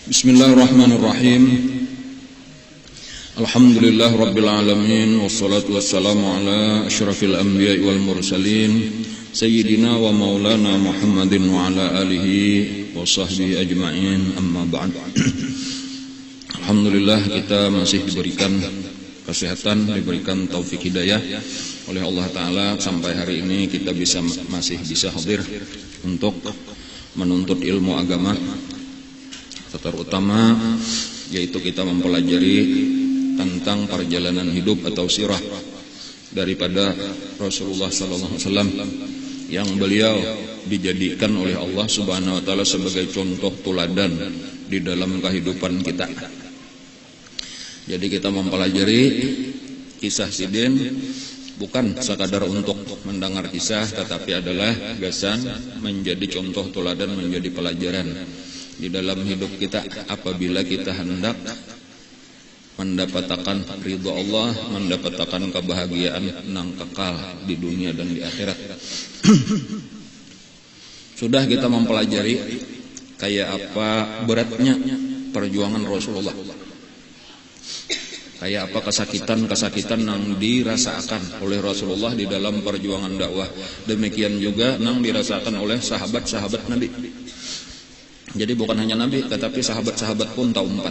Bismillahirrahmanirrahim. Alhamdulillah rabbil alamin, wassalatu wassalamu ala asyrafil anbiya'i wal mursalin sayyidina wa maulana Muhammadin wa ala alihi wa sahbihi ajma'in, amma ba'd. Alhamdulillah kita masih diberikan kesehatan, diberikan taufik hidayah oleh Allah Ta'ala sampai hari ini kita masih bisa hadir untuk menuntut ilmu agama, terutama yaitu kita mempelajari tentang perjalanan hidup atau sirah daripada Rasulullah SAW yang beliau dijadikan oleh Allah Subhanahu wa Ta'ala sebagai contoh teladan di dalam kehidupan kita. Jadi kita mempelajari kisah Sidin bukan sekadar untuk mendengar kisah, tetapi adalah gagasan menjadi contoh teladan, menjadi pelajaran di dalam hidup kita apabila kita hendak mendapatkan ridha Allah, mendapatkan kebahagiaan nang kekal di dunia dan di akhirat. Sudah kita mempelajari kayak apa beratnya perjuangan Rasulullah, kayak apa kesakitan yang dirasakan oleh Rasulullah di dalam perjuangan dakwah. Demikian juga yang dirasakan oleh sahabat-sahabat Nabi. Jadi bukan hanya Nabi, tetapi sahabat-sahabat pun tahu empat.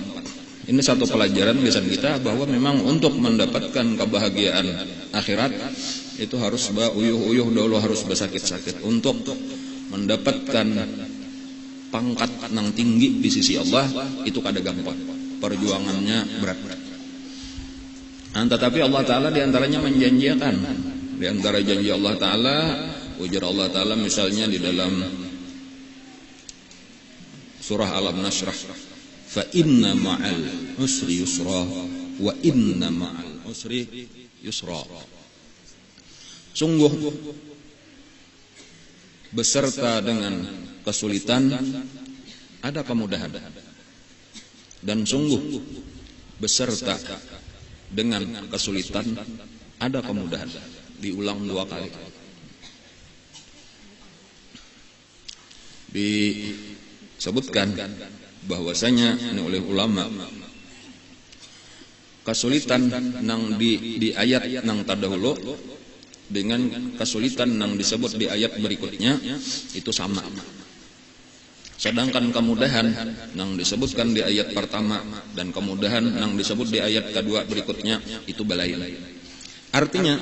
Ini satu pelajaran lisan kita bahwa memang untuk mendapatkan kebahagiaan akhirat itu harus uyuh-uyuh dulu, harus bersakit-sakit. Untuk mendapatkan pangkat yang tinggi di sisi Allah itu kada gampang, perjuangannya berat. Tetapi Allah Ta'ala diantaranya menjanjikan, di antara janji Allah Ta'ala, ujar Allah Ta'ala misalnya di dalam surah Alam Nashrah, fa inna ma'al usri yusra wa inna ma'al usri yusra. Sungguh beserta dengan kesulitan ada kemudahan, dan sungguh beserta dengan kesulitan ada kemudahan. Diulang 2 kali. Disebutkan bahwasanya ini oleh ulama, kesulitan nang di ayat nang terdahulu dengan kesulitan nang disebut di ayat berikutnya itu sama. Sedangkan kemudahan yang disebutkan di ayat pertama dan kemudahan yang disebut di ayat kedua berikutnya itu belain. Artinya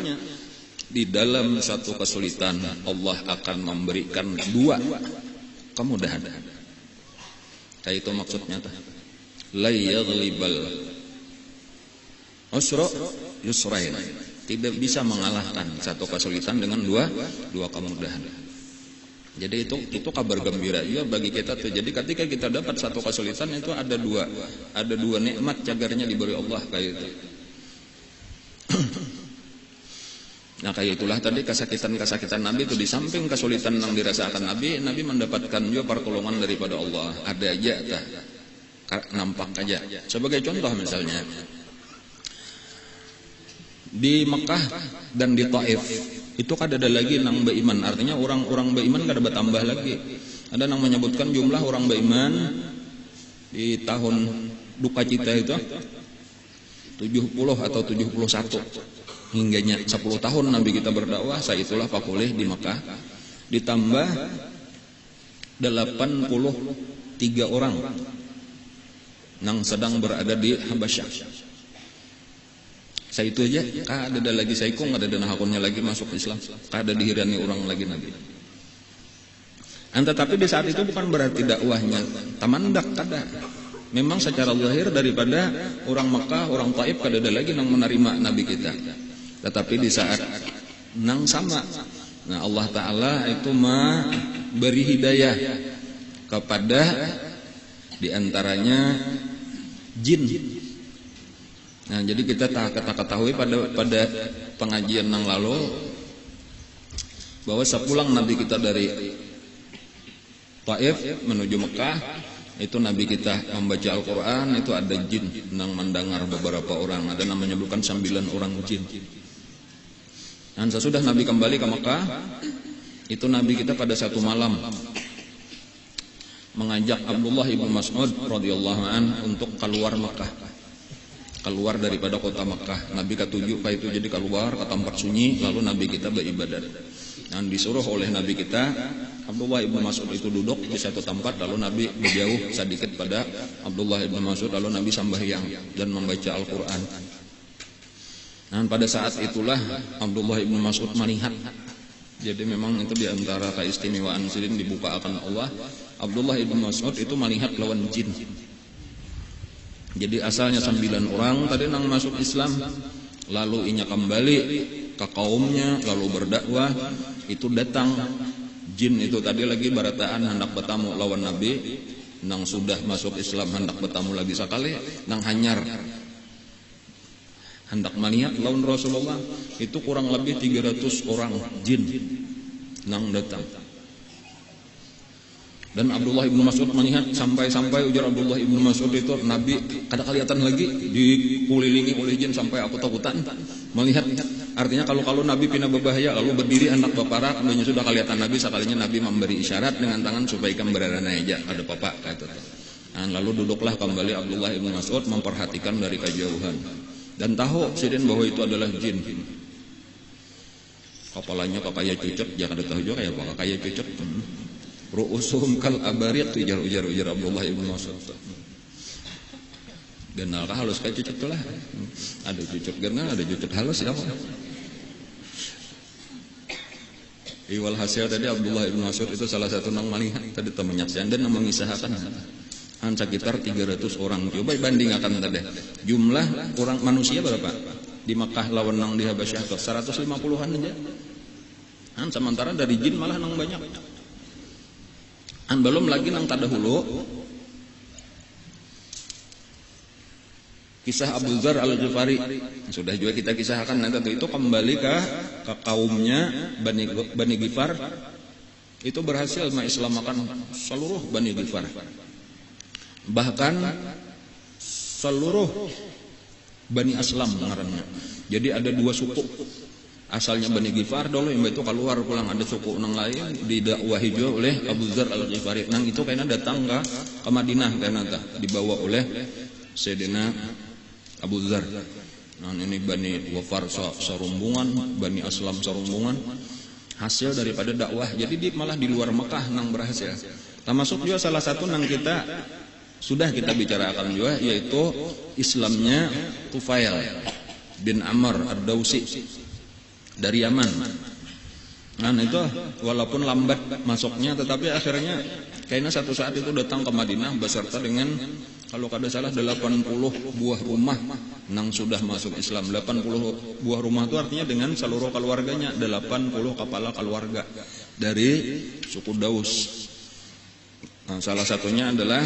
di dalam satu kesulitan Allah akan memberikan 2 kemudahan. Kayak itu maksudnya tuh. La yaghlibal usra yusrain. Tidak bisa mengalahkan satu kesulitan dengan dua kemudahan. Jadi itu kabar gembira juga bagi kita tuh. Jadi ketika kita dapat satu kesulitan itu ada dua nikmat cagarnya diberi Allah kayak itu. Nah kayak itulah tadi kesakitan Nabi itu, di samping kesulitan yang dirasakan Nabi mendapatkan juga pertolongan daripada Allah. Ada aja nampak aja. Sebagai contoh misalnya di Mekah dan di Taif itu kada ada lagi nang beriman, artinya orang beriman kada bertambah lagi. Ada nang menyebutkan jumlah orang beriman di tahun duka cita itu 70 atau 71. Hingganya 10 tahun Nabi kita berdakwah, saitulah pakulih di Mekah ditambah 83 orang yang sedang berada di Habasyah. Saya itu aja, ada lagi saikung, ada dana hakunnya lagi masuk Islam, ada dihirani orang lagi Nabi. Tetapi di saat itu bukan berarti dakwahnya tamandak, kada. Memang secara zahir daripada orang Mekah, orang Taif kada ada lagi yang menerima Nabi kita. Tetapi di saat nang sama, nah Allah Ta'ala itu beri hidayah kepada diantaranya jin. Nah jadi kita ketahui pada pengajian yang lalu bahwa sepulang Nabi kita dari Taif menuju Mekah, itu Nabi kita membaca Al-Quran, itu ada jin yang mendengar beberapa orang, ada yang menyebutkan 9 orang jin. Dan sesudah Nabi kembali ke Mekah, itu Nabi kita pada satu malam mengajak Abdullah ibnu Mas'ud radhiyallahu an untuk keluar Makkah, keluar daripada kota Makkah. Nabi ketujuh itu jadi keluar ke tempat sunyi, lalu Nabi kita beribadat. Dan disuruh oleh Nabi kita, Abdullah ibnu Mas'ud itu duduk di satu tempat, lalu Nabi berjauh sedikit pada Abdullah ibnu Mas'ud, lalu Nabi sembahyang dan membaca Al-Quran. Dan pada saat itulah Abdullah ibnu Mas'ud melihat. Jadi memang itu diantara keistimewaan sidin dibuka akan Allah. Abdullah ibnu Mas'ud itu melihat lawan jin. Jadi asalnya 9 orang tadi nang masuk Islam, lalu inya kembali ke kaumnya, lalu berdakwah. Itu datang jin itu tadi lagi barataan hendak bertamu lawan Nabi, nang sudah masuk Islam hendak bertamu lagi sekali, nang hanyar hendak melihat lawan Rasulullah. Itu kurang lebih 300 orang jin nang datang. Dan Abdullah ibnu Mas'ud melihat sampai ujar Abdullah ibnu Mas'ud itu Nabi kada kelihatan lagi, dikelilingi oleh jin sampai aku takutan melihat. Artinya kalau Nabi pindah berbahaya lalu berdiri anak baparak, kemudian sudah kelihatan Nabi, sekalinya Nabi memberi isyarat dengan tangan supaya ikan berada aja ada bapak kata. Dan lalu duduklah kembali Abdullah ibnu Mas'ud memperhatikan dari kejauhan dan tahu sidin bahwa itu adalah jin. Kepalanya kayak cucuk, jangan ada tahu juga kayak apa kayak cucuk. Ru'usuhum kal abariq, ujar Abdullah ibnu Mas'ud. Genal kah halus kayak cucuk itulah. Ada cucuk genal, ada cucuk halus ya. Iwal hasil tadi Abdullah ibnu Mas'ud itu salah satu nang melihat tadi menyaksikan dan mengisahkan. Sekitar 300 orang. Coba bandingkan tadi. Jumlah orang manusia berapa? Di Makkah lawan nang di Habasyah 150-an aja. Sementara dari jin malah nang banyak. Belum lagi nang tadahulu kisah Abu Dzar Al-Ghifari sudah juga kita kisahkan. Nanti itu kembali ke kaumnya Bani Ghifar, itu berhasil mengislamkan seluruh Bani Ghifar, bahkan seluruh Bani Aslam ngarannya. Jadi ada 2 suku. Asalnya Bani Ghifar dulu yang itu keluar pulang, ada suku nang lain didakwahi juga oleh Abu Dzar Al-Ghifari. Nang itu kayaknya datang ke Madinah kayaknya dibawa oleh Sayyidina Abu Dzar. Nah ini Bani Ghifar sarumbungan, Bani Aslam sarumbungan, hasil daripada dakwah. Jadi malah di luar Mekah nang berhasil. Termasuk juga salah satu nang kita sudah kita bicarakan juga, yaitu Islamnya Tufail bin Amr Ad-Dawsi dari Yaman. Nah itu walaupun lambat masuknya, tetapi akhirnya kayaknya satu saat itu datang ke Madinah beserta dengan kalau kada salah 80 buah rumah nang sudah masuk Islam. 80 buah rumah itu artinya dengan seluruh keluarganya, 80 kepala keluarga dari suku Daus. Nah, salah satunya adalah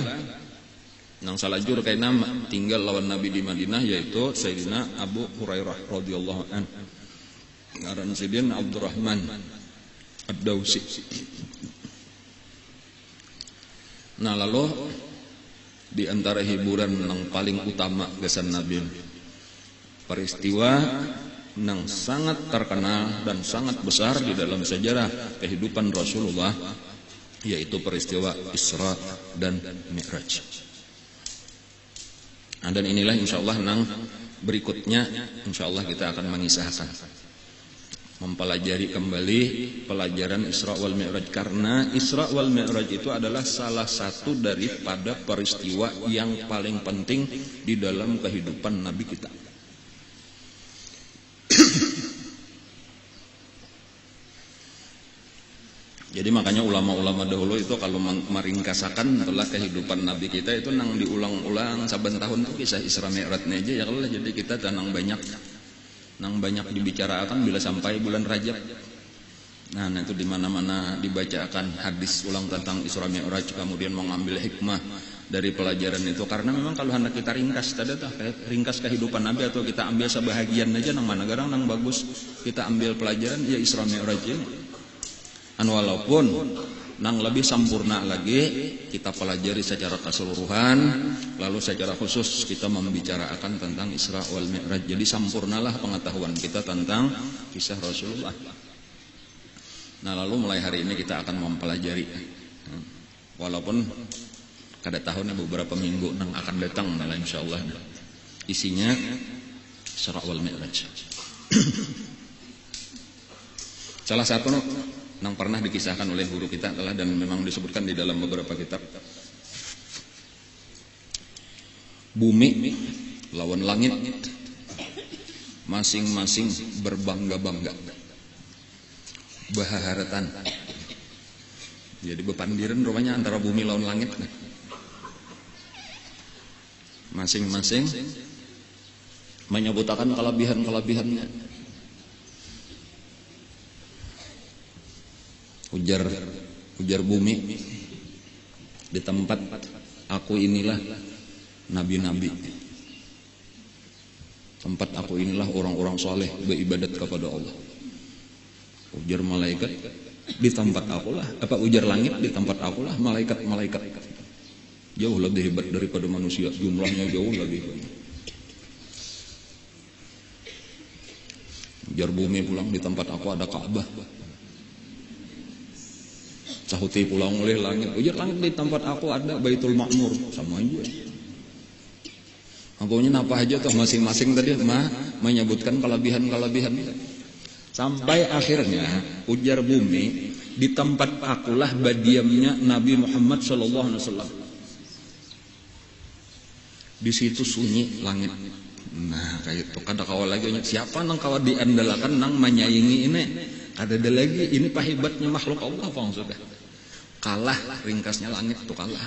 nang salajur kayaknya tinggal lawan Nabi di Madinah, yaitu Sayyidina Abu Hurairah radhiyallahu anhu. Ngaran sidin Abdurrahman Ad-Dawsi. Nah lalu di antara hiburan yang paling utama kesan Nabi, peristiwa yang sangat terkenal dan sangat besar di dalam sejarah kehidupan Rasulullah, yaitu peristiwa Isra dan Mi'raj. Nah, dan inilah insyaallah nang berikutnya insyaallah kita akan mengisahkan, mempelajari kembali pelajaran Isra wal Mi'raj, karena Isra wal Mi'raj itu adalah salah satu daripada peristiwa yang paling penting di dalam kehidupan Nabi kita. Jadi makanya ulama-ulama dahulu itu kalau meringkasakan telah kehidupan Nabi kita itu nang diulang-ulang saben tahun tuh kisah Isra Mi'rajnya aja ya kalau jadi kita tenang banyak dibicarakan bila sampai bulan Rajab. Nah itu di mana-mana dibacakan hadis ulang tentang Isra Mi'raj, kemudian mengambil hikmah dari pelajaran itu, karena memang kalau hendak kita ringkas tadi tuh ringkas kehidupan Nabi atau kita ambil sebahagian aja nang mana garang nang bagus kita ambil pelajaran ya Isra Mi'raj ini. Walaupun nang lebih sempurna lagi kita pelajari secara keseluruhan, lalu secara khusus kita membicarakan tentang Isra wal Mi'raj. Jadi sempurnalah pengetahuan kita tentang kisah Rasulullah. Nah lalu mulai hari ini kita akan mempelajari, walaupun kada tahun beberapa minggu nang akan datang malah insyaallah. Isinya Isra wal Mi'raj. Salah satu nang pernah dikisahkan oleh guru kita adalah, dan memang disebutkan di dalam beberapa kitab, bumi lawan langit masing-masing berbangga-bangga, baharatan. Jadi bepandiran rupanya antara bumi lawan langit. Masing-masing menyebutkan kelebihan-kelebihannya. Ujar bumi, di tempat aku inilah nabi-nabi, tempat aku inilah orang-orang soleh beribadat kepada Allah. Ujar malaikat, di tempat akulah, ujar langit, di tempat akulah malaikat-malaikat. Jauh lebih hebat daripada manusia, jumlahnya jauh lebih banyak. Ujar bumi pulang, di tempat aku ada Ka'bah. Sahuti pulang oleh langit, ujar langit, di tempat aku ada Baitul Ma'mur. Sama aja. Pokoknya apa aja tuh masing-masing tadi menyebutkan kelebihan-kelebihan. Sampai akhirnya ujar bumi, di tempat akulah badiamnya Nabi Muhammad SAW. Di situ sunyi langit. Nah kayak itu kada kawal lagi, siapa nang kawal diandalkan nang menyaingi ini. Ada lagi, ini pahibatnya makhluk Allah bang, sudah kalah, ringkasnya langit itu kalah.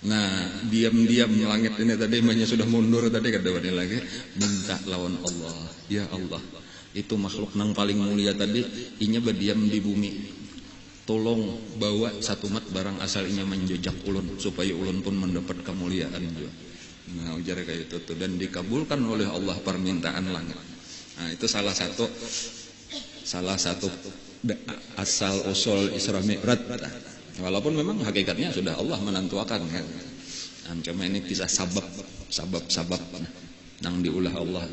Nah diam-diam langit ini tadi sudah mundur tadi, kada wani lagi minta lawan Allah, ya Allah, itu makhluk nang paling mulia tadi inya berdiam di bumi, tolong bawa satu mat barang asal inya menjejak ulun supaya ulun pun mendapat kemuliaan juga. Nah ujar kayak itu tuh, dan dikabulkan oleh Allah permintaan langit. Nah itu salah satu asal usul Isra Mi'raj. Walaupun memang hakikatnya sudah Allah menentukan kan. Cuma ini kisah sabab nang diulah Allah.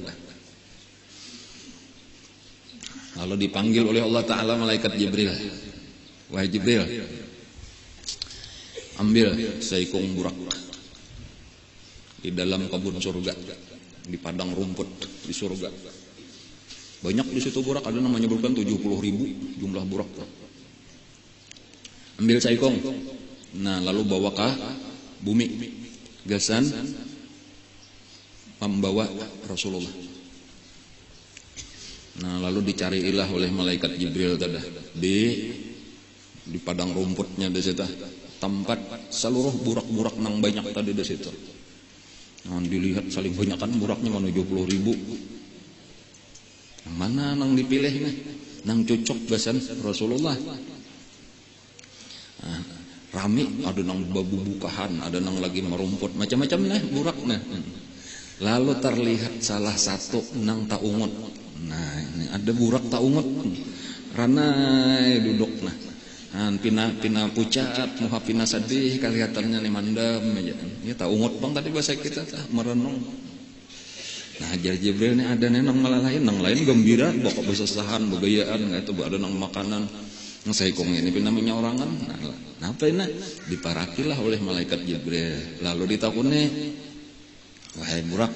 Lalu dipanggil oleh Allah Ta'ala malaikat Jibril. Wahai Jibril, ambil seikung burak di dalam kebun surga, di padang rumput di surga. Banyak di situ burak, ada namanya menyebutkan 70.000 jumlah burak. Ambil saikong. Nah, lalu bawa ke bumi. Gasan membawa Rasulullah. Nah, lalu dicariilah oleh malaikat Jibril tadi di padang rumputnya di situ. Tempat seluruh burak-burak nang banyak tadi di situ. Nah, dilihat saling banyakan buraknya mana 70.000. Yang mana nang dipilih nih? Nang cocok gasan Rasulullah. Nah, rami, ada nang babu-bukahan, ada nang lagi merumput, macam-macam nih burak nah. Lalu terlihat salah satu nang taungut. Nah, ini ada burak taungut. Ranai duduk nah. Pina pucat, muha pina sedih, kelihatannya nih mandam aja. Ya taungut bang tadi bahasa kita merenung. Nah ajar Jibril ini ada nang malalain, nang lain gembira, bawa besasahan, begayaan, nggak itu ada nang makanan. Nang saikong ini namanya orangan. Nah apa ini? Diparakilah oleh malaikat Jibril. Lalu ditakuni, wahai burak,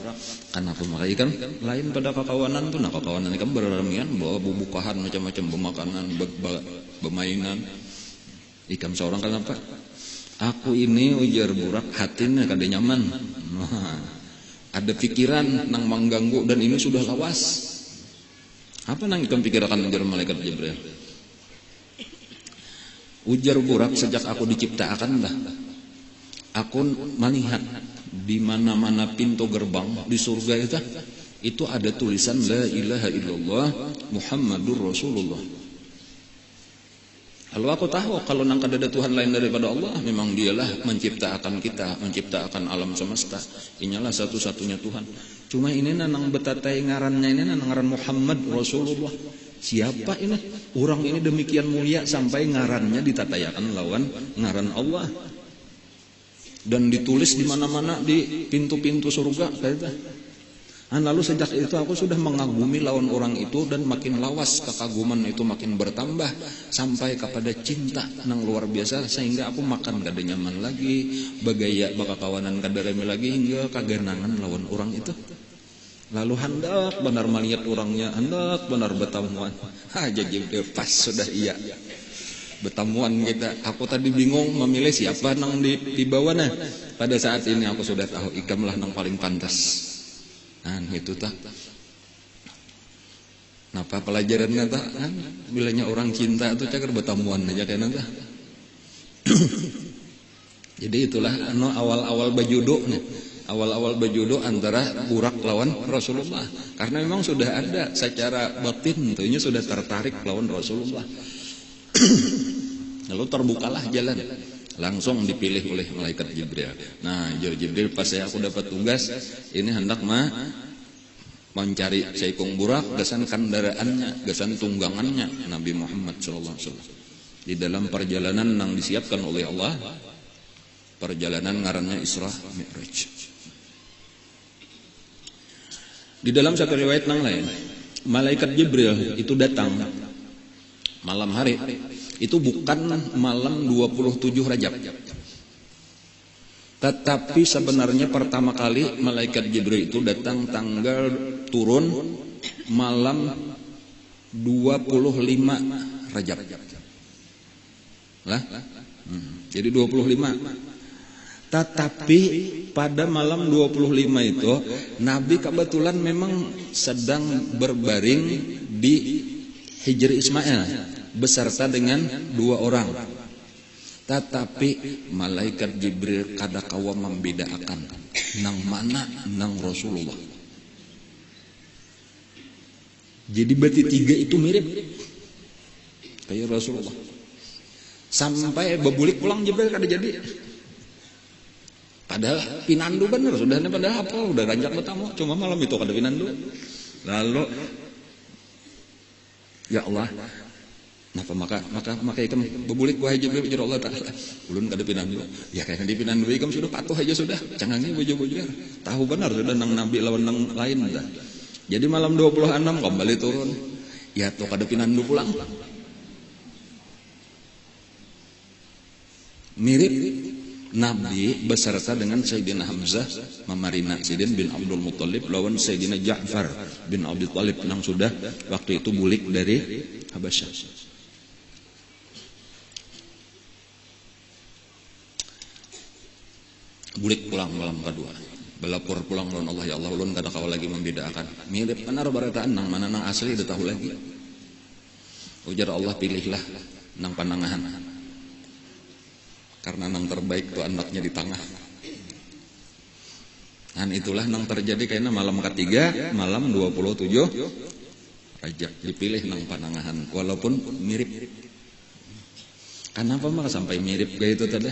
kenapa malaikat lain pada kakawanan tuh? Nah kakawanan ini kan berramian, bawa bubukahan macam-macam, bemakanan, bermainan. Ikan seorang kenapa? Aku ini ujar burak, hatinya kada nyaman. Ada pikiran nang mengganggu dan ini sudah lawas. Apa nang ikan pikirkan ujar malaikat Jibril? Ujar burak, sejak aku diciptakan dah, aku melihat di mana-mana pintu gerbang di surga itu ada tulisan La ilaha illallah Muhammadur Rasulullah. Lalu aku tahu kalau nang kada ada Tuhan lain daripada Allah, memang dialah menciptakan kita, menciptakan alam semesta. Inyalah satu-satunya Tuhan. Cuma ini nang betatai ngarannya ini nang ngaran Muhammad Rasulullah. Siapa ini? Orang ini demikian mulia sampai ngarannya ditatayakan lawan ngaran Allah. Dan ditulis di mana-mana di pintu-pintu surga kata. Lalu sejak itu aku sudah mengagumi lawan orang itu, dan makin lawas kekaguman itu makin bertambah sampai kepada cinta nang luar biasa, sehingga aku makan kada nyaman lagi, bagaya baka kawanan kada reme lagi, hingga kagenangan lawan orang itu. Lalu hendak benar melihat orangnya, hendak benar bertamuan. Jadi pas sudah iya bertamuan kita. Aku tadi bingung memilih siapa nang di bawah. Nah, pada saat ini aku sudah tahu Ikam lah nang paling pantas. Nah, itu tak. Napa pelajarannya tak? Bilanya orang cinta itu cager bertamuan aja kayaknya tak. Jadi itulah awal-awal bajudo. Awal-awal bajudo antara burak lawan Rasulullah. Karena memang sudah ada secara batin, tentunya sudah tertarik lawan Rasulullah. Lalu terbukalah jalan. Langsung dipilih oleh malaikat Jibril. Nah, Jibril pas aku dapat tugas, ini hendak mencari Saikung Burak, gasan kendaraannya, gasan tunggangannya Nabi Muhammad SAW. Di dalam perjalanan yang disiapkan oleh Allah, perjalanan ngarannya Isra Mi'raj. Di dalam satu riwayat yang lain, malaikat Jibril itu datang malam hari. Itu bukan malam 27 Rajab. Tetapi sebenarnya pertama kali malaikat Jibril itu datang tanggal turun malam 25 Rajab. Lah? Jadi 25. Tetapi pada malam 25 itu Nabi kebetulan memang sedang berbaring di Hijri Ismail beserta dengan 2 orang. Tetapi malaikat Jibril kada kawa membedakan nang mana nang Rasulullah. Jadi berarti 3 itu mirip kayak Rasulullah. Sampai bebulik pulang Jibril kada jadi. Padahal pinandu bener, sudahnya padahal apa udah ranjak bertamu, cuma malam itu kada pinandu. Lalu ya Allah, napa maka ikam bebulik wahai Jibril ya Allah taala. Ulun kada pinandu. Ya kayaknya di pinandu ikam sudah patuh aja sudah. Cangangnya bojo-bojo. Tahu benar sudah nang nabi lawan nang lain dah. Jadi malam 26 kembali turun. Ya tuh kada pinandu pulang. Mirip Nabi beserta dengan Sayyidina Hamzah memarina Sayyidina bin Abdul Muttalib lawan Sayyidina Ja'far bin Abi Thalib yang sudah waktu itu bulik dari Habasyah. Bulik pulang malam kedua. Belapor pulang lawan Allah, ya Allah ulun kada kawa lagi membedakan. Mirip benar barataan nang mana nang asli udah tahu lagi. Ujar Allah, pilihlah nang panangahan. Karena nang terbaik tuh anaknya di tengah. Dan itulah nang terjadi kayaknya malam ketiga, malam 27 Rajab dipilih nang panangahan walaupun mirip. Kenapa maka sampai mirip kayak itu tadi?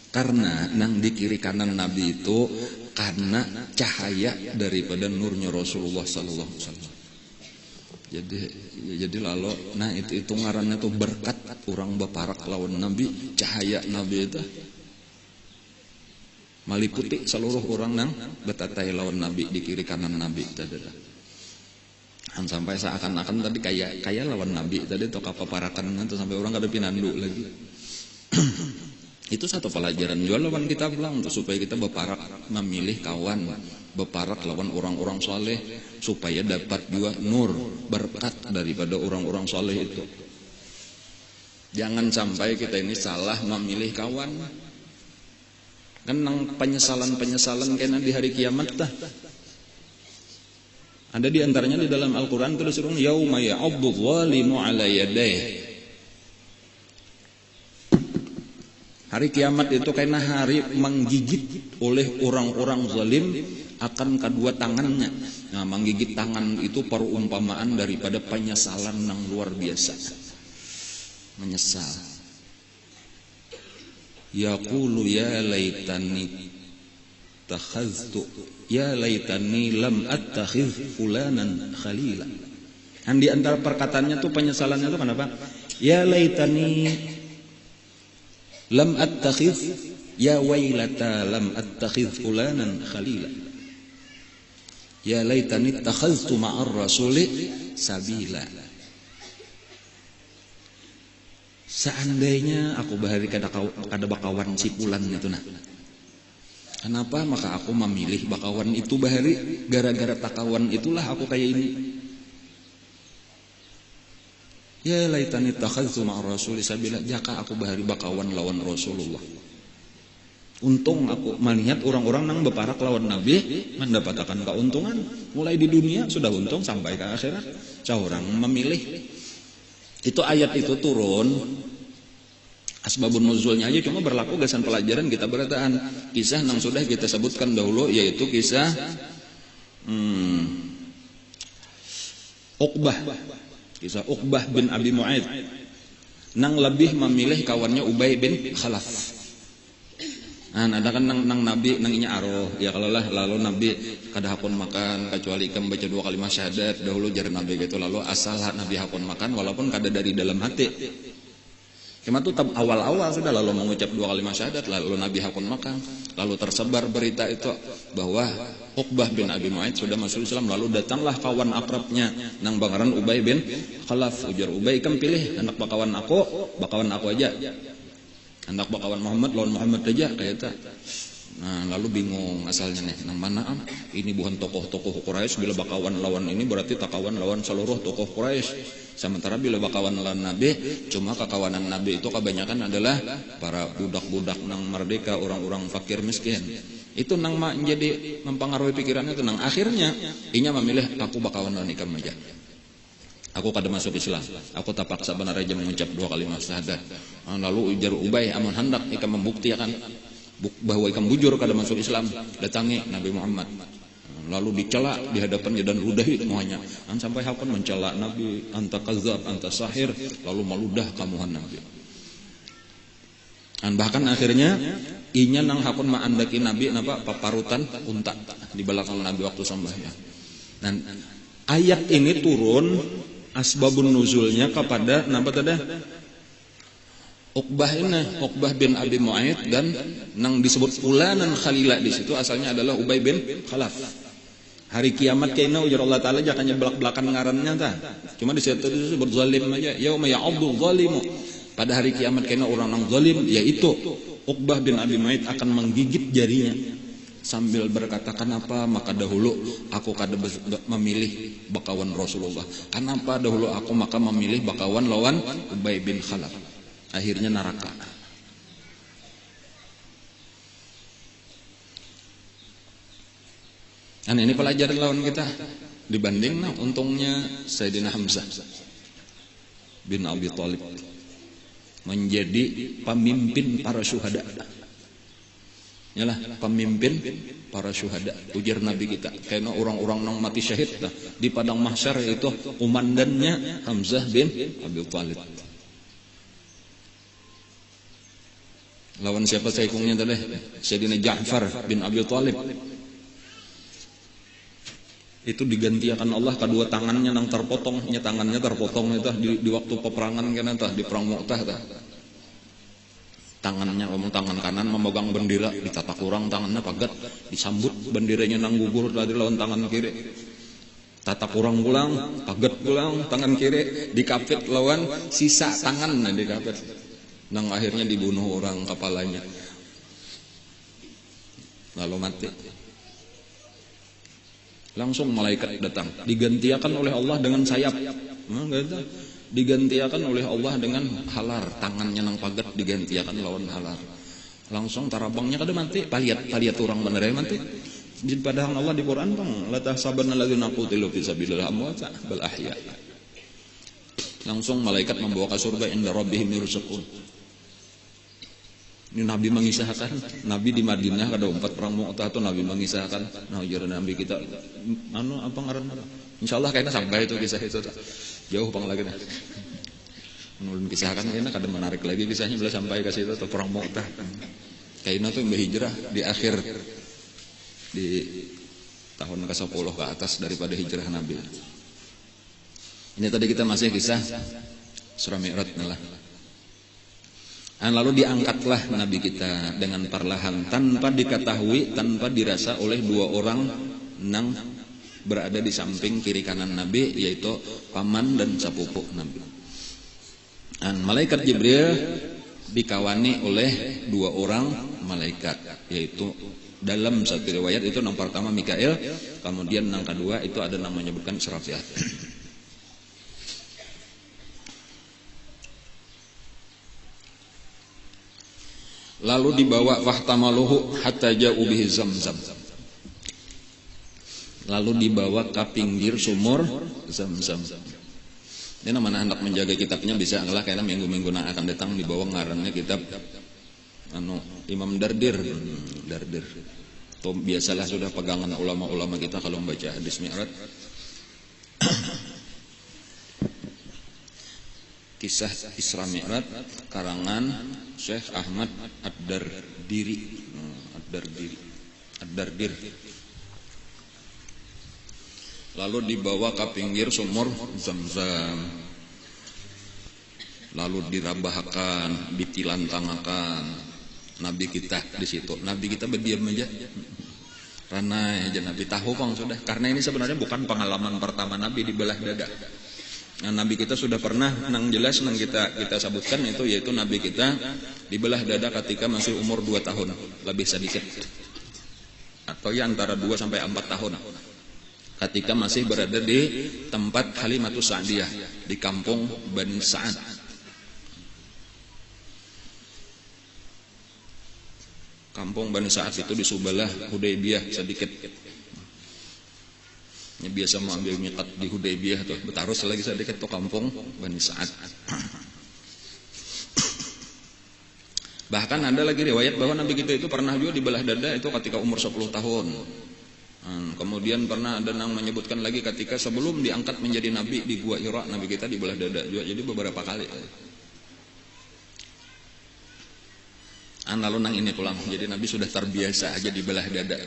Karena nang di kiri kanan Nabi itu karena cahaya daripada nurnya Rasulullah sallallahu alaihi wasallam. Jadi lalu nah itu ngarannya tuh berkat orang beparak lawan Nabi, cahaya Nabi itu meliputi seluruh orang nang betatai lawan Nabi di kiri kanan Nabi tadi. Sampai seakan-akan tadi kayak lawan Nabi tadi toka paparakan itu sampai orang kada pinandu lagi. Itu satu pelajaran jual lawan kita pulang untuk supaya kita beparak memilih kawan, beparak lawan orang-orang soleh supaya dapat juga nur berkat daripada orang-orang soleh itu. Jangan sampai kita ini salah memilih kawan. Kan nang penyesalan kena di hari kiamat dah. Ada di antaranya di dalam Al-Qur'an itu disuruh yauma ya'addu dzalimu 'ala yadayhi. Hari kiamat itu karena hari menggigit oleh orang-orang zalim akan kedua tangannya. Nah, menggigit tangan itu perumpamaan daripada penyesalan yang luar biasa. Menyesal. Yaqulu ya laitani takhaztu ya laitani lam attakhidh fulanan khalila. Dan di antara perkataannya tuh penyesalannya tuh kenapa? Ya laitani lam attakhidh ya wailata lam attakhidh fulanan khalila. Ya laitani takhaztu ma'ar rasuli sabila. Seandainya aku bahari kada bakawan cipulan itu nah. Kenapa maka aku memilih bakawan itu bahari? Gara-gara takawan itulah aku kayak ini. Ya laitani takhaztu ma'ar rasuli sabila. Jaka aku bahari bakawan lawan Rasulullah. Untung aku melihat orang-orang nang beparak lawan Nabi mendapatkan keuntungan mulai di dunia sudah untung sampai ke akhirat. Seorang memilih. Itu ayat itu turun asbabun nuzulnya aja cuma berlaku gasan pelajaran kita berataan. Kisah nang sudah kita sebutkan dahulu yaitu kisah Uqbah. Kisah Uqbah bin Abi Mu'aid nang lebih memilih kawannya Ubay bin Khalaf. Ada kan nang Nabi nang inya aroh ya kalau lah lalu Nabi kada hakun makan kecuali ikam baca 2 kalimat syahadat dahulu jar Nabi gitu lalu asal Nabi hakun makan walaupun kada dari dalam hati. Cuma tuh awal-awal sudah lalu mengucap 2 kalimat syahadat lalu Nabi hakun makan lalu tersebar berita itu bahwa Uqbah bin Abi Mu'aid sudah masuk Islam lalu datanglah kawan akrabnya nang bangaran Ubay bin Khalaf ujar Ubay ikam pilih anak bakawan aku aja. Anak bakawan Muhammad lawan Muhammad aja kayak itu. Nah lalu bingung asalnya nih nang mana ini bukan tokoh-tokoh Quraisy bila bakawan lawan ini berarti takawan lawan seluruh tokoh Quraisy. Sementara bila bakawan lawan Nabi cuma kekawanan Nabi itu kebanyakan adalah para budak-budak nang merdeka orang-orang fakir miskin. Itu nang menjadi mempengaruhi pikirannya itu nang akhirnya inya memilih aku bakawan lawan ikam aja. Aku kada masuk Islam. Aku tak paksa benar aja mengucap 2 kalimat syahadat. Lalu ujar Ubay amun hendak ikam membuktikan bahwa ikam bujur kada masuk Islam, datangi Nabi Muhammad. Lalu dicela di hadapannya dan ludah semuanya. Sampai hakun mencela Nabi, anta kadzab, anta sahir, lalu meludah kamuhan Nabi. Bahkan akhirnya inya nang hakun maandaki Nabi napa paparutan unta di belakang Nabi waktu sembahyang. Dan ayat ini turun asbabun nuzulnya kepada napa tadi? Uqbah bin Abi Mu'aid dan nang disebut fulanan khalila di situ asalnya adalah Ubay bin Khalaf. Hari kiamat kaina ujar Allah taala jakanya belak-belakan ngarannya tah. Cuma di situ disebut zalim aja. Yauma ya'addu zalimu. Pada hari kiamat kaina orang nang zalim yaitu Uqbah bin Abi Mu'aid akan menggigit jarinya sambil berkata kenapa maka dahulu aku kada memilih bakawan Rasulullah. Kenapa dahulu aku maka memilih bakawan lawan Ubay bin Khalaf. Akhirnya neraka. Ini pelajaran lawan kita dibanding untungnya Sayyidina Hamzah bin Abi Thalib menjadi pemimpin para syuhada. Yalah pemimpin para syuhada ujar Nabi kita karena orang-orang nang mati syahid di padang mahsyar itu komandannya Hamzah bin Abi Thalib. Lawan siapa saikungnya tadi? Sayyidina Ja'far bin Abi Thalib. Itu digantikan Allah kedua tangannya nang terpotong, tangannya terpotong itu di waktu peperangan kan di perang Mu'tah tah. Tangannya tangan kanan memegang bendera ditatak kurang tangannya pagat disambut benderanya nang gugur tadi lawan tangan kiri tatak kurang pulang pagat pulang tangan kiri dikapit lawan sisa tangan dikapit nang akhirnya dibunuh orang kepalanya lalu mati langsung malaikat datang digantikan oleh Allah dengan sayap digantikan oleh Allah dengan halar tangannya nang pagat digantikan lawan halar langsung tarabangnya kada mati paliat orang bener mati di padang Allah di Quran bang la tahsabanna alladzina qutilu fi sabilillah amwata bal ahya langsung malaikat membawa ke surga inda rabbihim yurzaqun. Ini Nabi mengisahkan Nabi di Madinah kada umpat perang Mu'tah itu Nabi mengisahkan ujar Nabi kita apa ngaran insyaallah kayaknya sampai itu kisah itu jauh bang lagi nih menurut kisahkan kayaknya kada menarik lagi kisahnya bila sampai ke situ atau perang Mu'tah kayaknya tuh berhijrah di akhir di tahun ke-10 ke atas daripada hijrah Nabi. Ini tadi kita masih kisah surah Mi'raj lah. Lalu diangkatlah Nabi kita dengan perlahan tanpa diketahui tanpa dirasa oleh dua orang nang berada di samping kiri kanan Nabi, yaitu paman dan sepupu Nabi. Dan malaikat Jibril dikawani oleh dua orang malaikat, yaitu dalam satu riwayat itu yang pertama Mikail, kemudian yang kedua itu ada yang menyebutkan Israfil. Lalu dibawa fahtamaluhu hatta ja'u bihi Zamzam. Lalu dibawa ke pinggir sumur Zamzam. Ini mana hendak menjaga kitabnya bisa ngelah karena minggu-minggu yang akan datang dibawa ngarannya kitab Imam Dardir. Itu biasalah sudah pegangan ulama-ulama kita kalau membaca hadis Mi'raj. Kisah Isra Mi'raj karangan Syekh Ahmad Ad-Dardir. Lalu dibawa ke pinggir sumur Zamzam. Lalu dirabahkan, ditilantangakan Nabi kita di situ. Nabi kita berdiam aja. Karena aja Nabi tahu kong sudah. Karena ini sebenarnya bukan pengalaman pertama Nabi dibelah dada. Nah, Nabi kita sudah pernah nang jelas nang kita sebutkan itu, yaitu Nabi kita dibelah dada ketika masih umur 2 tahun lebih sedikit, atau ya antara 2 sampai 4 tahun, ketika masih berada di tempat Halimatus Sa'diyah di kampung Bani Sa'ad. Kampung Bani Sa'ad itu di sebelah Hudaybiyah sedikit. Ya, biasa mau ambil miqat di Hudaybiyah tuh, betarus lagi sedikit tuh kampung Bani Sa'ad. Bahkan ada lagi riwayat bahwa Nabi kita itu pernah juga dibelah dada itu ketika umur 10 tahun. Kemudian pernah ada yang menyebutkan lagi ketika sebelum diangkat menjadi Nabi di Gua Hira, Nabi kita dibelah dada juga. Jadi beberapa kali. Lalu nang ini pulang, jadi Nabi sudah terbiasa aja dibelah dada.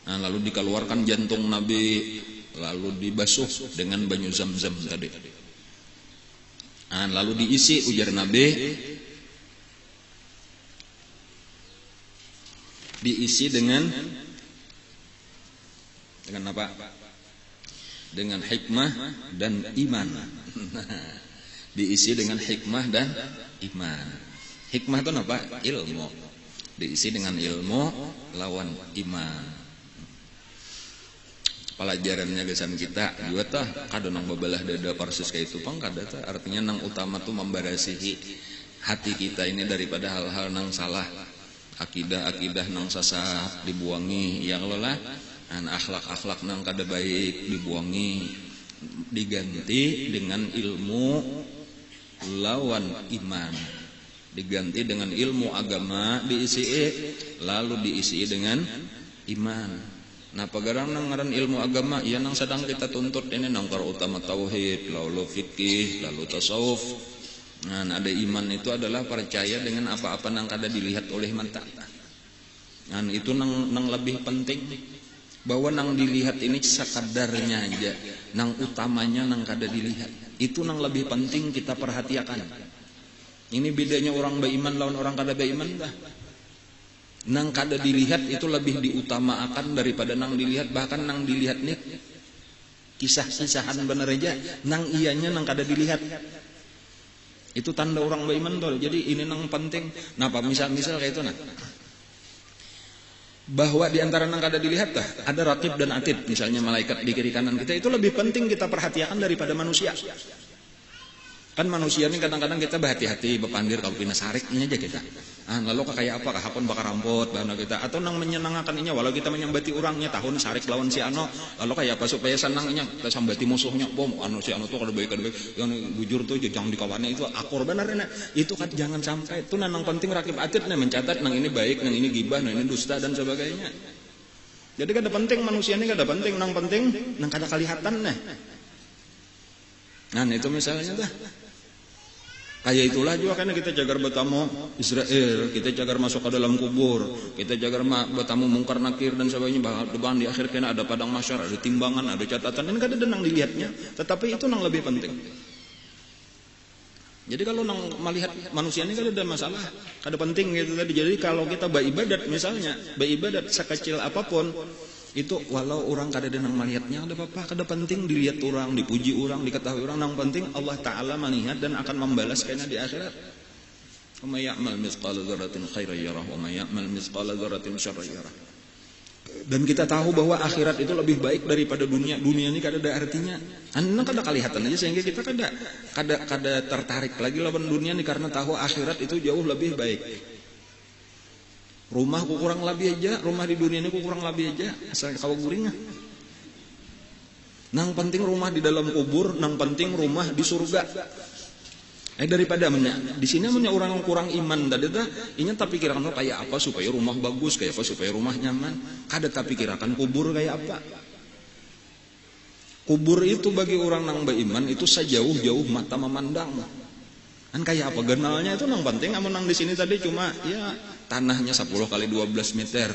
Lalu dikeluarkan jantung Nabi, lalu dibasuh dengan banyu Zamzam tadi. Lalu diisi, ujar Nabi, diisi dengan apa? Dengan hikmah dan iman. Diisi dengan hikmah dan iman. Hikmah itu apa? Ilmu. Diisi dengan ilmu lawan iman. Pelajarannya gesan kita juga tah kada nang babelah dada persis kayak itu pang kada tah, artinya nang utama tuh membarasihi hati kita ini daripada hal-hal nang salah, akidah nang sesat dibuangi, ya Allah, akhlak nang kada baik dibuangi, diganti dengan ilmu lawan iman, diganti dengan ilmu agama diisi, lalu diisi dengan iman. Nah, pagarang nang ngaran ilmu agama, ya nang sedang kita tuntut ini nang para utama tauhid, lalu fikih, lalu tasawuf. Nah, ada iman itu adalah percaya dengan apa-apa nang kada dilihat oleh mata. Nah, itu nang lebih penting, bahwa nang dilihat ini sekadarnya aja, nang utamanya nang kada dilihat. Itu nang lebih penting kita perhatikan. Ini bedanya orang beriman lawan orang kada beriman dah. Nang kada dilihat itu lebih diutamakan daripada nang dilihat. Bahkan nang dilihat nih kisah-kisahan bener aja, nang ianya nang kada dilihat. Itu tanda orang beriman tuh. Jadi ini nang penting. Nah, misal kayak itu nah, bahwa di antara nang kada dilihat ada raqib dan atid, misalnya malaikat di kiri kanan kita, itu lebih penting kita perhatikan daripada manusia. Kan manusia ini kadang-kadang kita berhati-hati bepandir kalau pina sarik ini aja kita. Lalu kayak apa kahapon bakar rampot bahana kita, atau nang menyenangkan inya walau kita menyambati orangnya tahun sarik lawan si ano, lalu kayak apa supaya senangnya kita sambati musuhnya, bom si ano tuh kalau baik yang bujur tuh jangan dikawannya itu akur benar ini. Itu kan jangan sampai itu nang penting rakib atid nih mencatat nang ini baik, nang ini gibah, nang ini dusta dan sebagainya. Jadi kada penting manusia ini kada penting, nang penting nang kada kelihatan nih. Nah, itu misalnya dah. Kayak itulah juga karena kita jagar bertamu Israel, kita jagar masuk ke dalam kubur, kita jagar bertamu mungkar nakir dan sebagainya. Bahkan di akhir kena ada padang mahsyar, ada timbangan, ada catatan. Ini kada ada nang dilihatnya, tetapi itu nang lebih penting. Jadi kalau nang melihat manusia ini kada ada masalah, kada penting gitu tadi. Jadi kalau kita beribadat misalnya, beribadat sekecil apapun, Itu walau orang kada nang melihatnya ada apa-apa, kada penting dilihat orang, dipuji orang, diketahui orang, nang penting Allah Ta'ala melihat dan akan membalas kena di akhirat. Wa may ya'mal mithqala dzarratin khairan yarah wa may ya'mal mithqala dzarratin syarran yarah. Dan kita tahu bahwa akhirat itu lebih baik daripada dunia. Dunia ini kada ada artinya. Anda kada kelihatan aja sehingga kita kada tertarik lagi lawan dunia ini karena tahu akhirat itu jauh lebih baik. Rumah ku kurang lebih aja, rumah di dunia ini ku kurang lebih aja, asal kawa guringnya. Nang penting rumah di dalam kubur, nang penting rumah di surga. Daripada di sini orang yang kurang iman tadi dah, inya tak pikirkan kayak apa supaya rumah bagus, kayak apa supaya rumah nyaman. Kada tak pikirkan kubur kayak apa. Kubur itu bagi orang nang beriman itu sejauh-jauh mata memandang. Kan kayak apa genalnya itu nang penting, amun nang di sini tadi cuma ya tanahnya 10 kali 12 meter.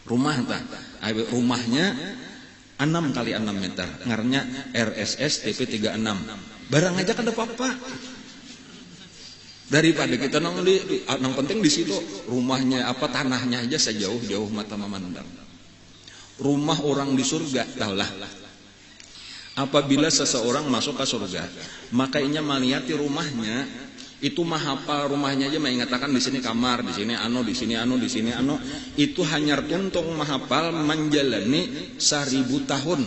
Rumahnya 6 kali 6 meter. Ngarannya RSS TP 36. Barang aja kada apa-apa. Daripada kita nang penting di situ rumahnya apa tanahnya aja sejauh-jauh mata memandang. Rumah orang di surga, tahulah. Apabila seseorang masuk ke surga, maka inya melihat rumahnya itu mahapal rumahnya aja mengatakan di sini kamar, di sini di sini di sini itu hanya tuntung mahapal menjalani 1000 tahun.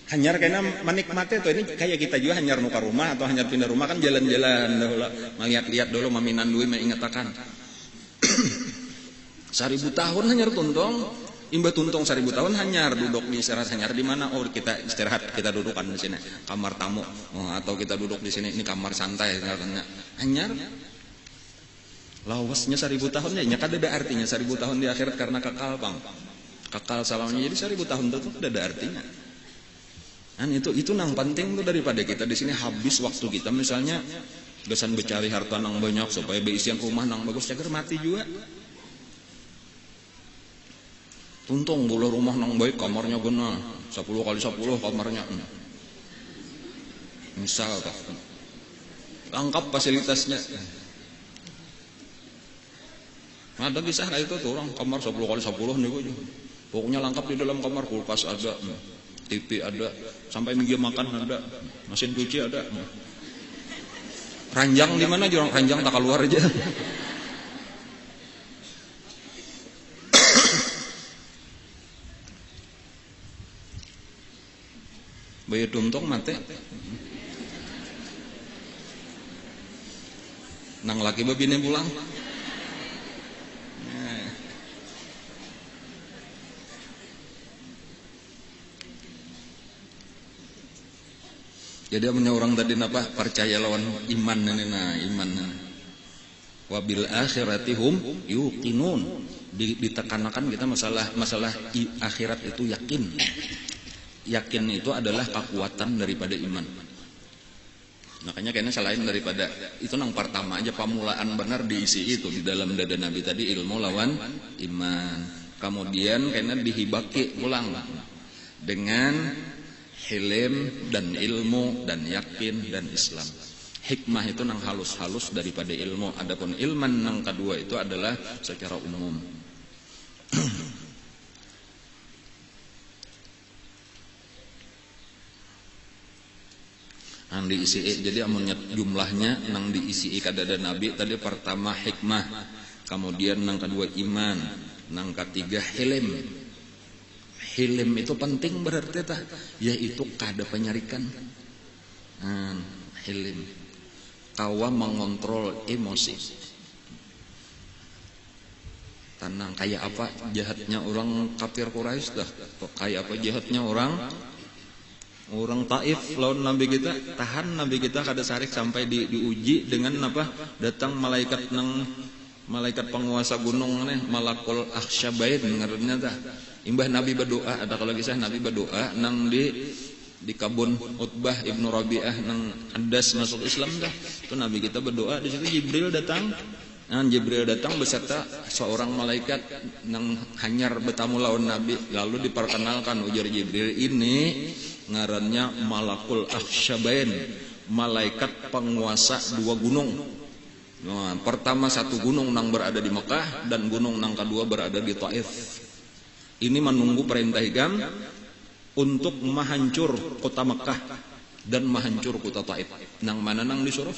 Hanyar kena menikmati tuh ini kayak kita juga hanyar nuka rumah atau hanyar pindah rumah kan jalan-jalan dahulu, melihat-lihat dulu maminan duit mengatakan 1000 tahun hanyar tuntung. Imba tuntung 1000 tahun hanyar duduk di istirahat hanyar di mana? Oh kita istirahat, kita dudukan di sini kamar tamu, atau kita duduk di sini ini kamar santai katanya. Hanyar lawasnya 1000 tahun ya, kada ada artinya 1000 tahun di akhirat karena kekal bang, kekal salamnya jadi 1000 tahun itu tidak ada artinya. Dan itu nang penting tuh daripada kita di sini habis waktu kita misalnya gesan becari harta nang banyak supaya beisian rumah nang bagus cager mati juga. Untung boleh rumah nang baik kamarnya guna 10 kali 10 kamarnya. Misal lengkap fasilitasnya. Ada kisah kayak itu tuh orang kamar 10 kali 10 nih gue. Pokoknya lengkap di dalam kamar, kulkas ada, TV ada, sampai meja makan ada, mesin cuci ada. Ranjang di mana jorong ranjang tak keluar aja. Bayi dumtong mate. Nang laki babine pulang. Jadi punya orang tadi napa percaya lawan iman iman. Wabil akhiratihum yuqinun. Ditekanakan kita masalah akhirat itu yakin. Yakin itu adalah kekuatan daripada iman. Makanya kayaknya selain daripada itu nang pertama aja pamulaan benar diisi itu di dalam dada Nabi tadi ilmu lawan iman. Kemudian kayaknya dihibaki ulang dengan hilm dan ilmu dan yakin dan Islam. Hikmah itu nang halus-halus daripada ilmu. Adapun ilman nang kedua itu adalah secara umum. Nang diisi jadi amunnya jumlahnya nang diisi kadada Nabi tadi pertama hikmah, kemudian nang kedua iman, nang ketiga hilm. Hilm itu penting berarti tah, yaitu kada penyarikan. Hilm kawa mengontrol emosi. Tenang kayak apa jahatnya orang kafir Quraisy dah, kayak apa jahatnya orang Taif lawan Nabi kita, tahan Nabi kita kada sarik sampai diuji dengan apa? Datang malaikat penguasa gunung nih, malakul akhsyabain ngaranna tah. Imbah Nabi berdoa, ada kalau kisah Nabi berdoa nang di kabun Utbah Ibnu Rabi'ah nang Adas masuk Islam dah. Itu Nabi kita berdoa, di situ Jibril datang. Jibril datang beserta seorang malaikat nang hanyar bertamu lawan Nabi, lalu diperkenalkan ujar Jibril ini ngarannya Malakul Akhsyabain, malaikat penguasa 2 gunung. Nah, pertama satu gunung nang berada di Mekah dan gunung nang kedua berada di Taif. Ini menunggu perintah ikam untuk menghancur kota Mekah dan menghancur kota Taif. Nang mana nang disuruh?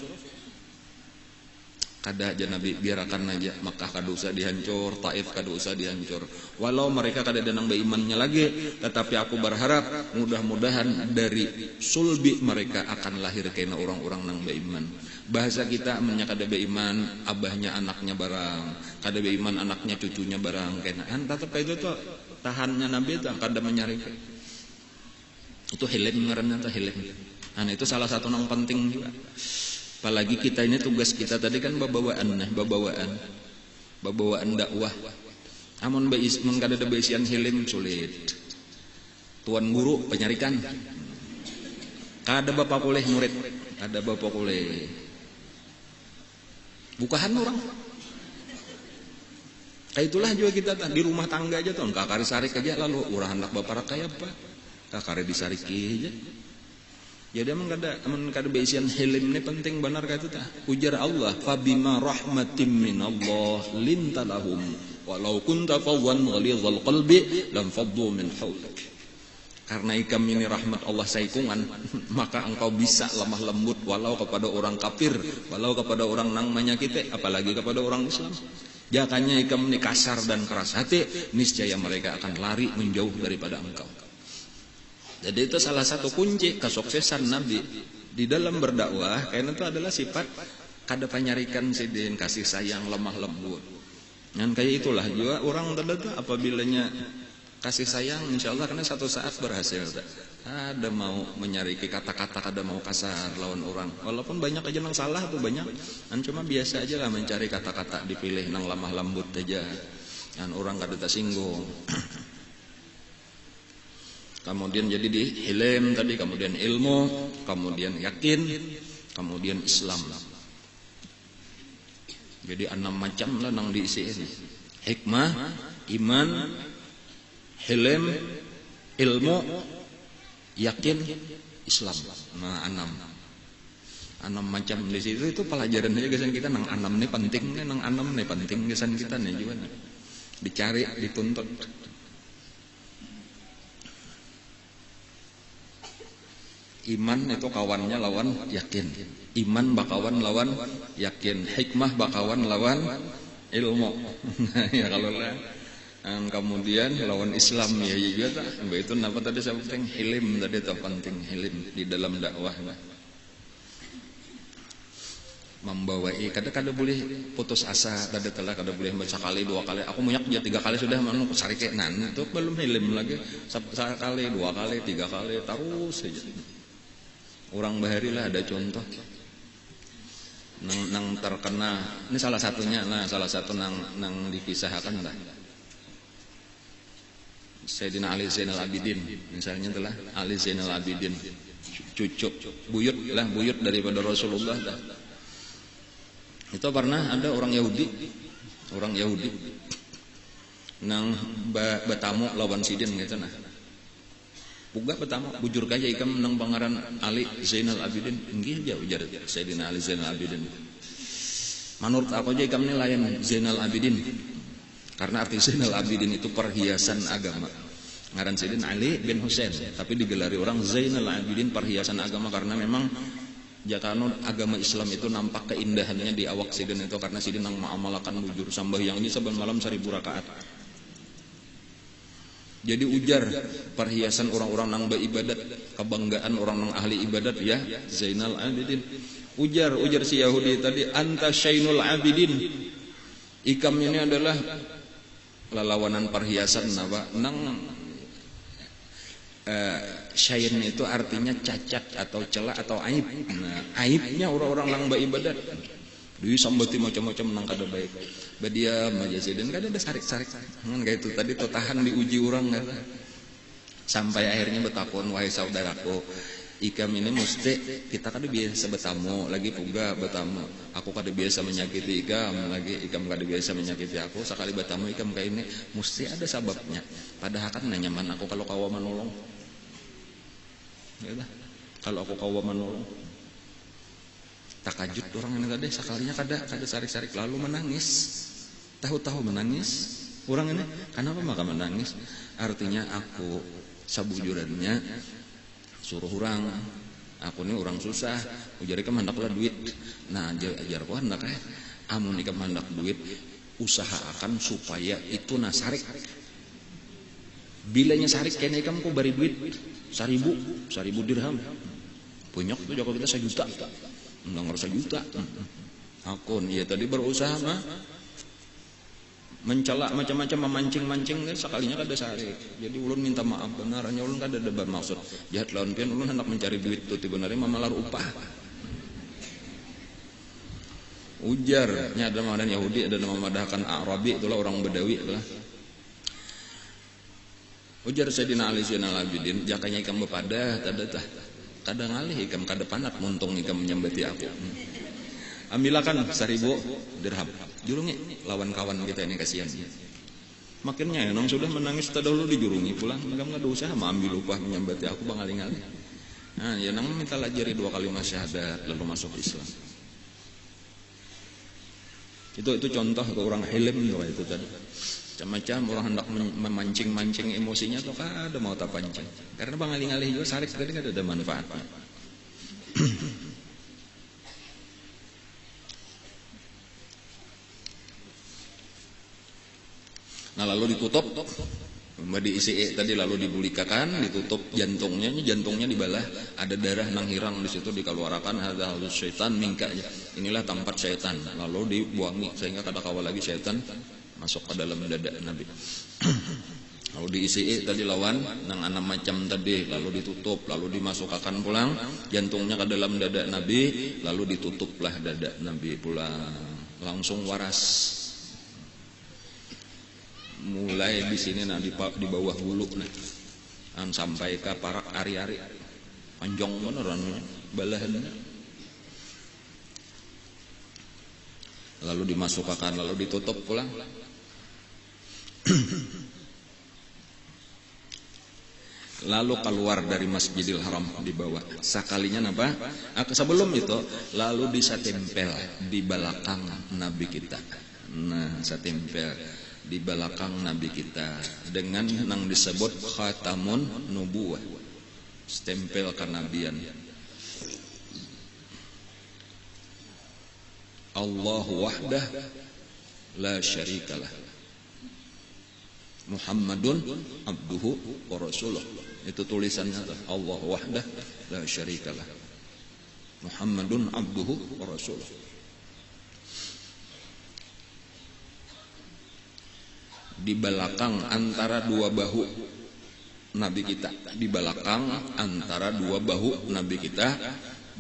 Kada aja Nabi biarkan aja Mekah kada usah dihancur, Taif kada usah dihancur. Walau mereka kada ada nang berimannya lagi, tetapi aku berharap mudah-mudahan dari sulbi mereka akan lahir kena orang-orang nang beriman. Bahasa kita mennya kada beriman, abahnya anaknya barang, kada beriman anaknya cucunya barang kena. Tetap itu tuh tahannya Nabi itu kada menyari. Itu hilm ngaranna teh hilm. Itu salah satu nang penting juga. Apalagi kita ini tugas kita tadi kan babawaan dakwah. Amun kada ada beisian hilim sulit. Tuan guru penyarikan. Kada bapak kuleh murid, kada bapak kuleh. Bukahan orang. Kayak itulah juga kita di rumah tangga aja tuh, kakari sarik aja lalu urang hendak bapak kaya apa? Kakari disariki aja. Jadi emang kada beisian hilim ini penting benar kata tah. Ujar Allah, "Fabima rahmatim minallah lintalahum walau kunta fawwan ghalidhal qalbi lam faddu min hawlik." Karena ikam ini rahmat Allah saikungan, maka engkau bisa lemah lembut walau kepada orang kafir, walau kepada orang nang menyakiti, apalagi kepada orang Islam. Jakanya ikam ini kasar dan keras hati, niscaya mereka akan lari menjauh daripada engkau. Jadi itu salah satu kunci kesuksesan Nabi di dalam berdakwah, karena itu adalah sifat kada panyarikan sidin, kasih sayang, lemah lembut. Dan kayak itulah juga orang terdekat apabila kasih sayang, insya Allah karena satu saat berhasil. Ada mau menyariki kata-kata, kada mau kasar lawan orang. Walaupun banyak aja nang salah tuh banyak, dan cuma biasa aja lah mencari kata-kata dipilih nang lemah lembut aja, dan orang kada tersinggung. Kemudian jadi di hilm tadi, kemudian ilmu, kemudian yakin, kemudian Islam. Jadi 6 macam lah nang diisi ini. Hikmah, iman, hilm, ilmu, yakin, Islam. Nah, 6 macam di situ itu pelajaran aja kesan kita nang 6 nih penting nih, nang 6 nih penting kesan kita nih juga nih. Dicari, dituntut. Iman itu kawannya lawan yakin. Iman bakawan lawan yakin. Hikmah bakawan lawan ilmu. Ya kalau lah. Kemudian lawan Islam ya juga tak. Itu kenapa tadi saya penting hilim tadi itu penting hilim di dalam dakwah. Membawai kada boleh putus asa, kada boleh baca kali 2 kali. Aku munyak ya 3 kali sudah manu sarike nan itu belum hilim lagi. Sekali 2 kali 3 kali terus saja. Orang bahari lah ada contoh nang terkena ini salah satunya lah, salah satu nang dikisahkan lah Sayyidina Ali Zainal Abidin misalnya telah Ali Zainal Abidin cucu buyut daripada Rasulullah dah. Itu pernah ada orang Yahudi nang bertamu lawan sidin gitu nah. Buka pertama bujur kaya ikam nang pangaran Ali Zainal Abidin inggih aja ujar Sayyidina Ali Zainal Abidin. Menurut aku aja ikam ni layan Zainal Abidin. Karena arti Zainal Abidin itu perhiasan agama. Ngaran Sayyidina Ali bin Husain, tapi digelari orang Zainal Abidin perhiasan agama karena memang jakano agama Islam itu nampak keindahannya di awak sidin itu karena sidin nang mengamalkan bujur sambahyang ini saben malam 1000 rakaat. Jadi ujar perhiasan orang-orang nang beribadat, kebanggaan orang nang ahli ibadat ya Zainal Abidin. Ujar si Yahudi tadi anta Syainul Abidin. Ikam ini adalah lalawanan perhiasan napa nang syain itu artinya cacat atau celah atau aib. Nah, aibnya orang-orang nang beribadat. Disambati macam-macam nang kada baik. Badiam aja sih dan kada ada sarik-sarik. Kan kayak itu tadi tuh tahan diuji orang kata. Sampai akhirnya betakon wahai saudaraku, ikam ini mesti kita kada biasa bertamu lagi puga bertamu. Aku kada biasa menyakiti ikam lagi ikam kada biasa menyakiti aku. Sekali bertamu ikam kayak ini mesti ada sebabnya. Padahal kan nyaman aku kalau kau menolong. Ya dah. Kalau aku kau menolong. takajud orang ini tadi sekalinya kada sarik-sarik lalu menangis. Tahu-tahu menangis. Orang ini kenapa maka menangis? Artinya aku sabujurannya suruh orang, aku ini orang susah, ujari kemandak duit. Nah ajar ku hendak amun ikam hendak duit, usahakan supaya itu nasarik. Bilanya sarik kena ikam ku bari duit 1.000 dirham. Punyok tuh Joko kita 1 juta. Enggak ngerasa juta. Akun iya tadi berusaha mah mencela macam-macam memancing-mancing kan sekalinya kada sarik. Jadi ulun minta maaf benarnya ulun kada ada bermaksud jahat lawan pian, ulun hendak mencari duit tuh sebenarnya mamalar upah. Ujarnya ada nama Yahudi, ada nama madahkan Arabi, itulah orang Badawi itulah. Ujar Sayyidina Ali Zainal Abidin, jakanya ikam bepada kada ngalih ikam kada panat muntung ikam menyambati aku. Ambilakan 1.000 dirham. Jurungi lawan kawan kita ini kasihan. Makinnya nang sudah menangis terdahulu dijurungi pulang. Enggak ada usaha mau ambil upah menyambati aku bangaling-aling. Nah, ya nang minta lajari 2 kalimat syahadat lalu masuk Islam. Itu contoh ke orang hilm itu tadi. Macam-macam orang hendak memancing-mancing emosinya atau kada mau tak pancing. Karena bangaling-aling juga sarik tadi kada ada manfaatnya. Nah lalu ditutup, diisi tadi lalu dibulikakan, ditutup jantungnya dibalah, ada darah nang hirang di situ dikeluarkan, ada halus syaitan mingkanya. Inilah tempat syaitan, lalu dibuangi sehingga kada kawal lagi syaitan masuk ke dalam dada Nabi. Lalu diisi tadi lawan nang 6 macam tadi, lalu ditutup, lalu dimasukkan pulang jantungnya ke dalam dada Nabi, lalu ditutuplah dada Nabi pulang, langsung waras. Mulai di sini nah di bawah bulu nah sampai ke parak ari-ari panjang bener anunya balahannya, lalu dimasukkan lalu ditutup pulang. Lalu keluar dari Masjidil Haram dibawa sekalinya apa? Sebelum itu lalu disatempel di belakang Nabi kita. Nah satempel di belakang Nabi kita dengan yang disebut khatamun nubuwah, stempel kenabian. Allahu wahdah la syarikalah, Muhammadun abduhu wa rasuluh. Itu tulisannya tuh, Allahu wahdah la syarikalah, Muhammadun abduhu wa rasuluh. Di belakang antara 2 bahu Nabi kita, di belakang antara 2 bahu Nabi kita,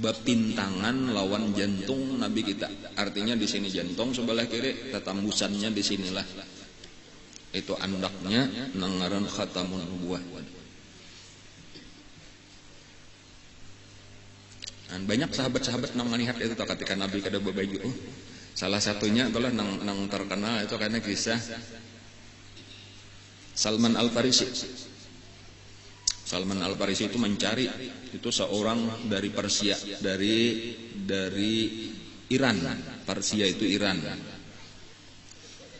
bepintangan lawan jantung Nabi kita. Artinya di sini jantung sebelah kiri, tetambusannya di sinilah. Itu andaknya nangaran khatamun nubuwah. Dan banyak sahabat-sahabat nang melihat itu ketika Nabi kada berbaju. Salah satunya adalah nang terkenal itu karena kisah Salman Al-Farisi. Salman Al-Farisi itu mencari itu seorang dari Persia, dari Iran. Persia itu Iran.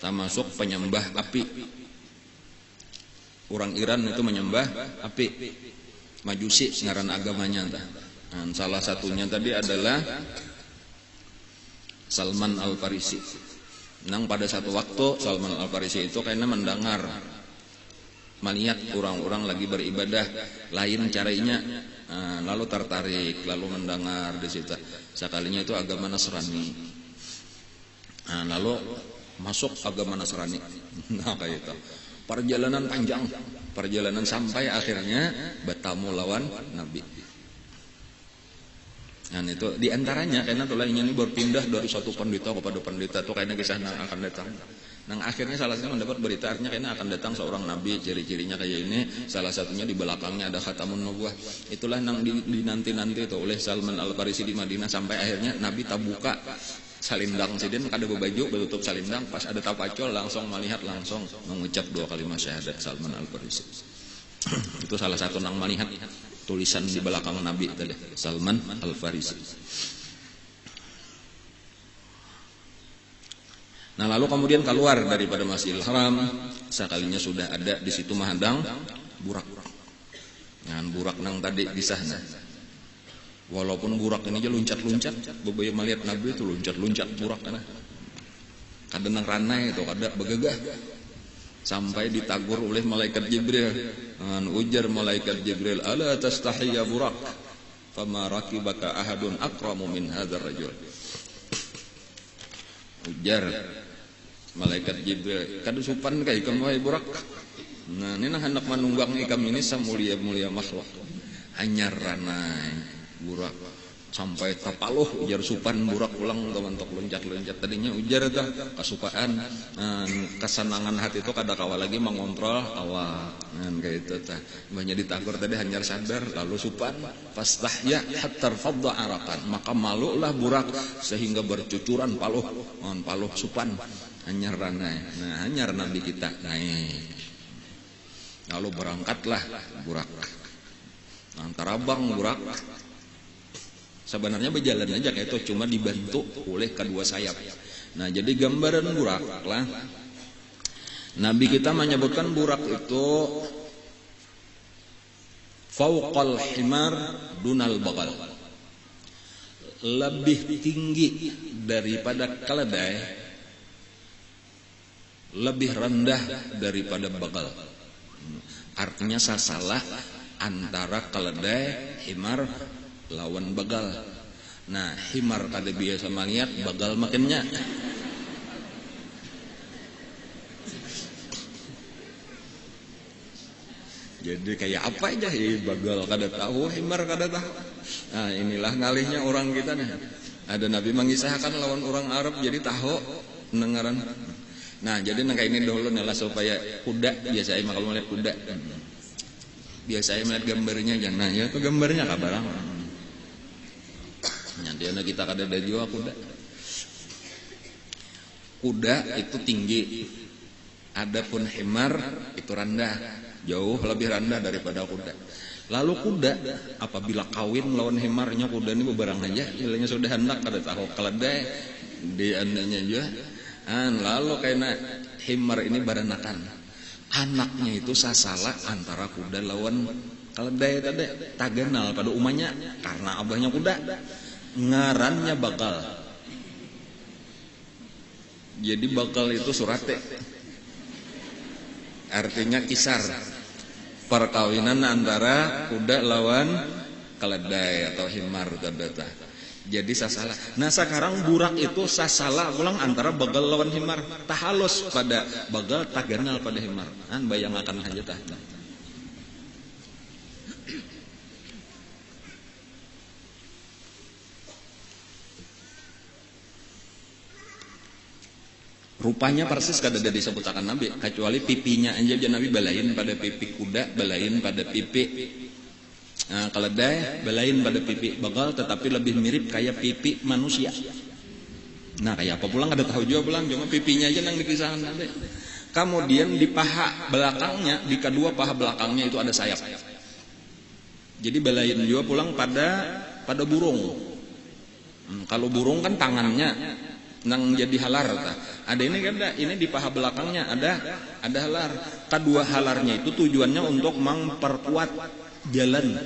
Termasuk penyembah api. Orang Iran itu menyembah api. Majusi ngaran agamanya. Dan salah satunya tadi adalah Salman Al-Farisi. Nang pada satu waktu Salman Al-Farisi itu kayaknya mendengar, melihat orang-orang lagi beribadah lain caranya, lalu tertarik, lalu mendengar di situ. Sekalinya itu agama Nasrani, lalu masuk agama Nasrani. Nah kayak itu perjalanan panjang, perjalanan sampai akhirnya bertemu lawan Nabi. Nah itu diantaranya karena tuh lainnya ini berpindah dari satu pendeta kepada pendeta tuh kayaknya kisah yang akan datang. Nah akhirnya salah satunya mendapat berita artinya kayaknya akan datang seorang nabi, ciri-cirinya kayak ini. Salah satunya di belakangnya ada khatamun nubuwah. Itulah yang dinanti-nanti itu oleh Salman Al-Farisi di Madinah sampai akhirnya Nabi tabuka salindang sidin kada bebaju betutup salindang, pas ada tapacol langsung melihat langsung mengucap 2 kalimat syahadat Salman Al-Farisi. Itu salah satu nang melihat tulisan di belakang Nabi tadi Salman Al-Farisi. Nah lalu kemudian keluar daripada Masjidil Haram, sekalinya sudah ada di situ mahadang burak. Nah burak nang tadi di sana. Walaupun burak ini aja loncat-loncat, beberapa melihat Nabi itu loncat-loncat burak kana. Kada nang ranai itu kada begagah. Sampai ditagur oleh malaikat Jibril. Ujar malaikat Jibril, "Ala tastahi ya burak? Fama rakibaka ahadun akramu min hadzal rajul." Ujar malaikat Jibril, "Kada supan ka ikam wahai burak?" Nah, ini hendak manunggang ikam ini samulia-mulia makhluk. Hanyar ranai burak sampai tapaluh ujar supan burak ulang teman-teman loncat-loncat tadinya ujar tah kasupaan kesenangan hati itu kada kawa lagi mengontrol awak kayak itu tah banyak ditagur tadi hanyar sadar lalu supan fastahya hatta fadda arakan maka malulah burak sehingga bercucuran paluh supan hanyar ranai. Nah hanyar nabi kita naik lalu berangkatlah burak antara bang burak sebenarnya berjalan aja kayak itu cuma dibantu oleh kedua sayap. Nah jadi gambaran burak lah Nabi kita menyebutkan burak itu fauqal himar dunal bagal, lebih tinggi daripada keledai, lebih rendah daripada bagal. Artinya sasalah antara keledai himar lawan bagal. Nah himar kada biasa melihat, bagal makinnya. Jadi kayak apa aja bagal kada tahu, himar kada tahu. Nah inilah ngalihnya orang kita nih. Ada Nabi mengisahkan lawan orang Arab jadi tahu dengaran. Nah jadi nang kayak ini dulu nih lah supaya kuda biasanya kalau melihat kuda biasanya melihat gambarnya jangan ya itu gambarnya kabarang. Nanti kita kada ada jua kuda. Kuda itu tinggi, adapun himar itu rendah, jauh lebih rendah daripada kuda. Lalu kuda apabila kawin lawan himarnya kuda ini bebarang aja, ilahnya sudah hendak kada tahu keledai di andanya juga. Lalu karena himar ini baranakan, anaknya itu sasalah antara kuda lawan keledai tadi, taganal pada umanya karena abahnya kuda. Ngarannya bakal. Jadi bakal itu surate. Artinya kisar perkawinan antara kuda lawan keledai atau himar tadata. Jadi sasalah. Nah sekarang burak itu sasalah ulang antara bakal lawan himar. Tahalus pada bakal taganal pada himar. Bayangkan aja tah. Rupanya persis kada ada disebutakan Nabi kecuali pipinya aja Nabi balain pada pipi kuda, balain pada pipi keledai, balain pada pipi bagal, tetapi lebih mirip kayak pipi manusia. Nah kayak apa pulang kada tahu juga pulang, cuma pipinya aja yang dikisahkan Nabi. Kemudian di paha belakangnya, di kedua paha belakangnya itu ada sayap. Jadi balain juga pulang pada burung. Kalau burung kan tangannya nang jadi halar ta. Ada ini kan ini di paha belakangnya ada halar. Kedua halarnya itu tujuannya untuk memperkuat jalan.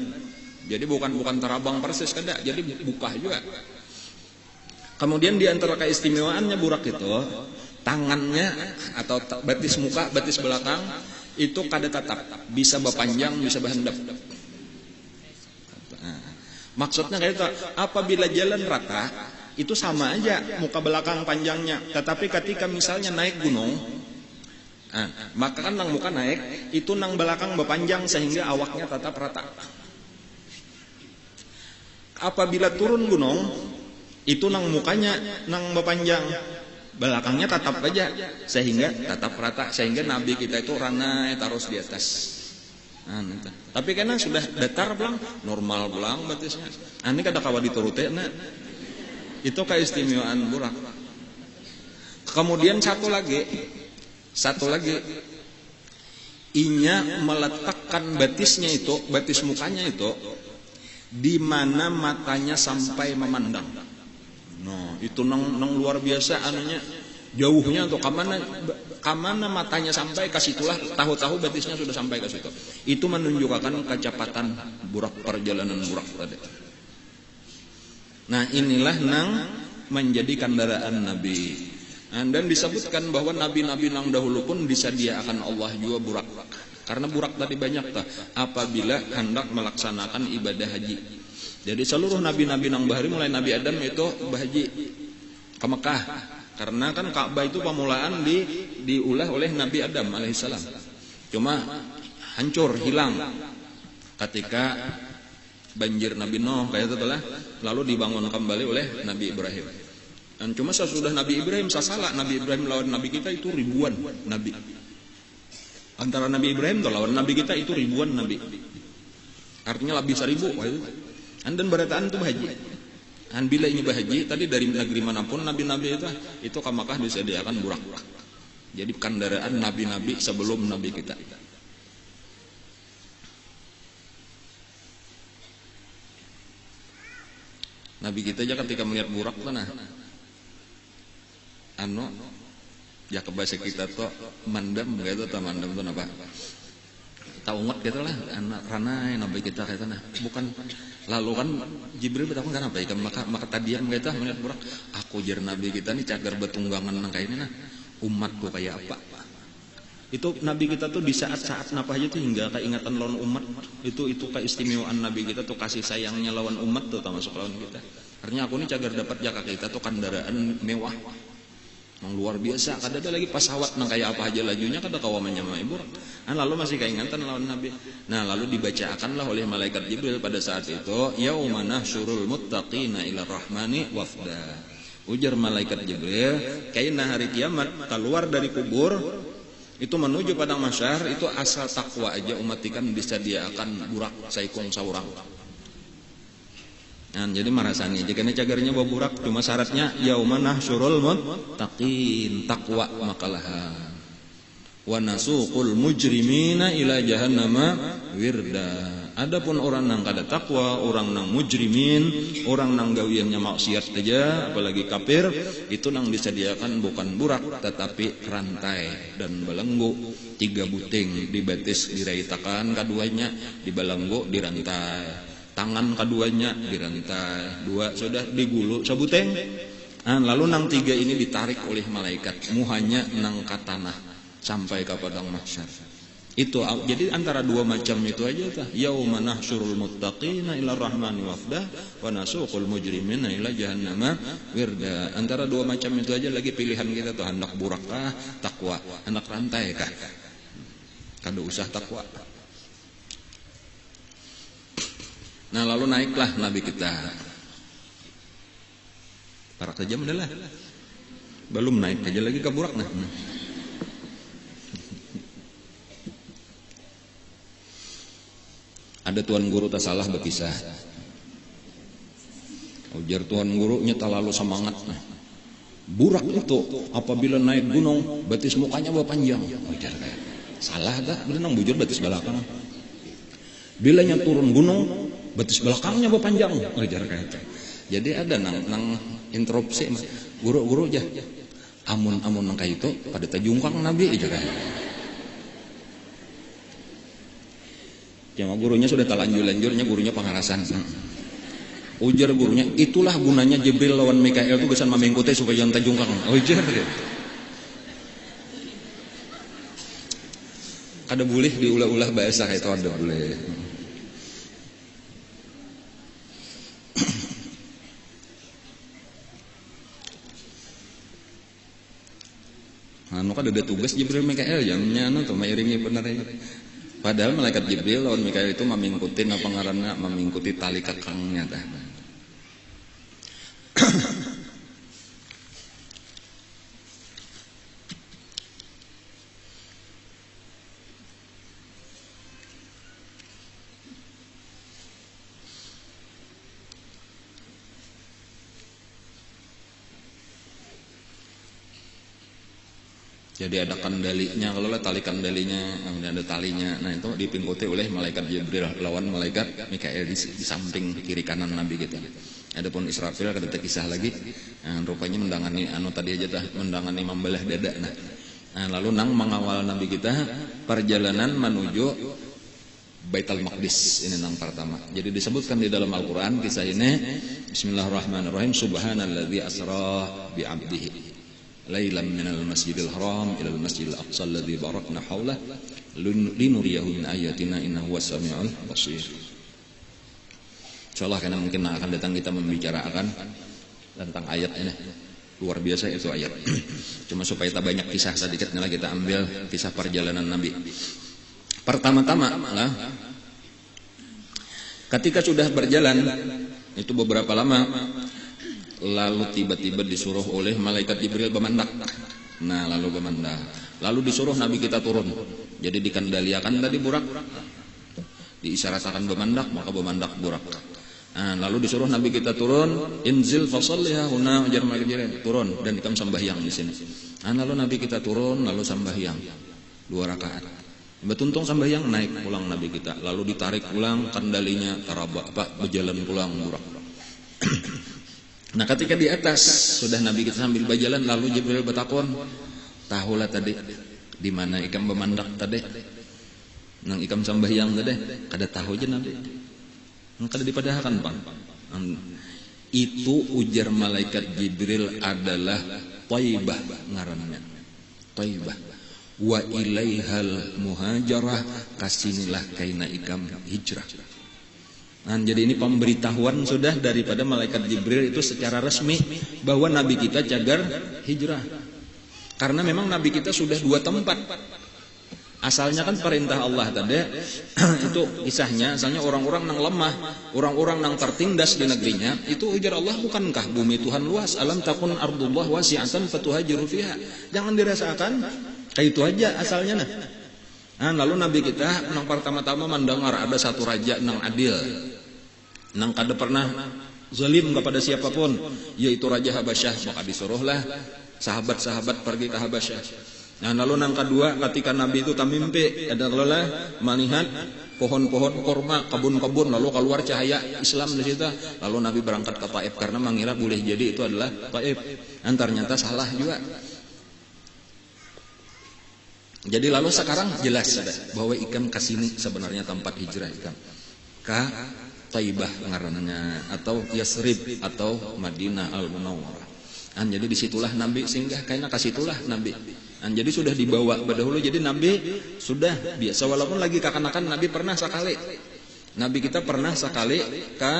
Jadi bukan terabang persis kada, jadi buka juga. Kemudian di antara keistimewaannya burak itu tangannya atau batis muka, batis belakang itu kada tetap, bisa berpanjang, bisa berhendap. Maksudnya kayak itu, apabila jalan rata itu sama aja muka belakang panjangnya, tetapi ketika misalnya naik gunung, maka kan nang muka naik, itu nang belakang berpanjang sehingga awaknya tetap rata. Apabila turun gunung, itu nang mukanya nang berpanjang, belakangnya tetap aja sehingga tetap rata, sehingga Nabi kita itu ranai terus di atas. Tapi karena sudah datar belang, normal belang batisnya. Ini kada kawa diturutin. Itu keistimewaan burak. Kemudian satu lagi, inya meletakkan batisnya itu, batis mukanya itu, di mana matanya sampai memandang. No, itu nang luar biasa anunya. Jauhnya atau kamana matanya sampai ke situlah, tahu-tahu betisnya sudah sampai ke situ. Itu menunjukkan kecepatan burak, perjalanan burak tadi. Nah, inilah nang menjadi kendaraan Nabi. Dan disebutkan bahwa nabi-nabi nang dahulu pun disediakan Allah juga burak. Karena burak tadi banyak tak apabila hendak melaksanakan ibadah haji. Jadi seluruh nabi-nabi nang bahari mulai Nabi Adam itu berhaji ke Mekah. Karena kan Ka'bah itu pemulaan diulah oleh Nabi Adam alaihissalam. Cuma hancur, hilang ketika banjir Nabi Nuh kayak itulah, lalu dibangun kembali oleh Nabi Ibrahim. Dan cuma sesudah Nabi Ibrahim salah, Nabi Ibrahim lawan Nabi kita itu ribuan Nabi. Antara Nabi Ibrahim dan lawan Nabi kita itu ribuan Nabi. Artinya lebih 1000. Dan berataan itu haji. Dan bila ini berhaji, tadi dari negeri manapun Nabi-Nabi itu ke Makkah disediakan burak. Jadi kendaraan Nabi-Nabi sebelum Nabi kita. Nabi kita aja ketika melihat burak mana? Ya ke bahasa kita tuh mandam gitu, atau mandam itu apa? Tahu nggak gitu lah, anak ranai Nabi kita kayak nah. Bukan lalu kan Jibril bertakun kan apa? Ikan maka tadian kita melihat burak. Aku jar Nabi kita nih cagar betunggangan nang kayak ini nah. Umatku kayak apa? Itu Nabi kita tuh di saat-saat apa aja tuh hingga keingatan lawan umat. Itu keistimewaan Nabi kita tuh, kasih sayangnya lawan umat tuh termasuk lawan kita. Artinya aku nih cagar dapat jaka kita tuh kendaraan mewah. Yang luar biasa, kada ada lagi pesawat nang kayak apa aja lajunya kada kawamannya mah ibu. Lalu masih keingatan lawan Nabi. Nah, lalu dibacakanlah oleh malaikat Jibril pada saat itu, yauma nahsyurul muttaqina ila rahmani wafda. Ujar malaikat Jibril, kaina hari kiamat keluar dari kubur itu menuju padang mahsyar itu asal takwa aja umat ikan disediakan burak saikung saurang. Nah, jadi marasani jika cagarnya bawa burak, cuma syaratnya yauma nahsyurul muttaqin, takwa makalah. Wa nasuqul mujrimina ila jahannama wirda. Adapun orang nang kada takwa, orang nang mujrimin, orang nang gawiannya maksiat aja, apalagi kafir, itu nang disediakan bukan burak tetapi rantai dan belenggu. 3 buting dibatis diraitakan, keduanya dibelenggu dirantai. Tangan keduanya dirantai, 2 sudah digulu sabuteng. Lalu nang 3 ini ditarik oleh malaikat, muhanya nang ke tanah sampai ke padang mahsyar. Itu jadi antara 2 macam itu aja tah. Yauma nahsyurul muttaqina ila rahmani wafda wa nasuqul mujrimina ila jahannama wirda. Antara 2 macam itu aja lagi pilihan kita tuh, hendak burak kah, takwa, hendak rantai kah. Kada usah takwa. Nah, lalu naiklah Nabi kita. Parak saja adalah. Belum naik aja lagi ke burak nah. Ada tuan guru tak salah berkisah. Ujar tuan gurunya terlalu semangat. Nah, burak itu apabila naik gunung betis mukanya berpanjang. Ujar kayak salah dah, berenang bujur betis belakang. Bila nya turun gunung betis belakangnya berpanjang. Ujar kayak itu. Jadi ada nang interupsi guru-guru aja. Amun nang kayak itu pada tajungkang Nabi aja kayak. Yang gurunya sudah talanjur-lanjurnya, gurunya pengarasan. Ujar gurunya, itulah gunanya Jibril lawan Mikael itu gesan mamengkute supaya jangan tajungkang. Ujar dia. Kada boleh diulah-ulah bahasa kayak itu, ada boleh. Kada ada tugas Jibril Mikael jamnya tuh mairingi bener ya. Padahal malaikat Jibril lawan Mikael itu memingkutin apa ngaranna, memingkuti tali kekangnya tah. Jadi ada kendalinya, kalau tali kendalinya, kemudian ada talinya. Nah itu dipingkuti oleh malaikat Jibril lawan malaikat Mikael di samping kiri kanan Nabi kita. Adapun Israfil kada kisah lagi. Rupanya mendangani anu tadi aja tah mendangani membelah dada lalu nang mengawal Nabi kita perjalanan menuju Baitul Maqdis ini nang pertama. Jadi disebutkan di dalam Al-Qur'an kisah ini Bismillahirrahmanirrahim subhanalladzi asra bi 'abdihi lailan minal masjidil haram ilal masjidil aqsa alladzi barakna haulah linuriyahu min ayatina innahu was-sami'ul basir. Insyaallah karena mungkin akan datang kita membicarakan tentang ayat ini. Luar biasa itu ayat. Cuma supaya tak banyak kisah sedikit lah kita ambil kisah perjalanan Nabi. Pertama-tama lah ketika sudah berjalan itu beberapa lama lalu tiba-tiba disuruh oleh malaikat Jibril bemandak. Lalu bemandak. Lalu disuruh Nabi kita turun. Jadi dikendaliakan tadi burak. Diisyaratkan bemandak maka bemandak burak. Lalu disuruh Nabi kita turun, inzil fasalliha huna ajar malaikat turun dan ikam sembahyang di sini. Lalu Nabi kita turun lalu sembahyang 2 rakaat. Betuntung sembahyang naik pulang Nabi kita, lalu ditarik pulang kendalinya tarabak berjalan pulang burak. Nah ketika di atas sudah Nabi kita sambil berjalan lalu Jibril bertakon, tahulah tadi di mana ikam bemandak tadi, nang ikam sembahyang tadi, kada tahu aja Nabi. Kada dipadahkan Pak. Itu ujar malaikat Jibril adalah Thaibah ngarannya. Thaibah. Wa ilaihal muhajarah kasinilah kaina ikam hijrah. Jadi ini pemberitahuan sudah daripada malaikat Jibril itu secara resmi bahwa Nabi kita cagar hijrah. Karena memang Nabi kita sudah 2 tempat. Asalnya kan perintah Allah tadi itu kisahnya asalnya orang-orang nang lemah, orang-orang nang tertindas di negerinya, itu ujar Allah bukankah bumi Tuhan luas, alam takun ardullah wasi'atan fatuhajiru fiha. Jangan dirasakan kayak itu aja asalnya lalu Nabi kita nang pertama-tama mendengar ada satu raja nang adil, nang kada pernah zalim kepada siapapun, yaitu Raja Habasyah, maka disuruhlah sahabat-sahabat pergi ke Habasyah. Lalu nang kedua ketika Nabi itu tamimpi adalah melihat pohon-pohon korma, kebun-kebun, lalu keluar cahaya Islam di situ. Lalu Nabi berangkat ke Taif karena mengira boleh jadi itu adalah Taif. Ternyata salah juga. Jadi lalu sekarang jelas bahwa ikam kesini sebenarnya tempat hijrah ikam ke Taibah ngarannya atau Yasrib atau Madinah Al-Munawwarah. Jadi disitulah Nabi singgah karena kasitulah Nabi. Jadi sudah dibawa dahulu, jadi Nabi sudah biasa walaupun lagi kekanakan Nabi pernah sekali. Nabi kita pernah sekali ke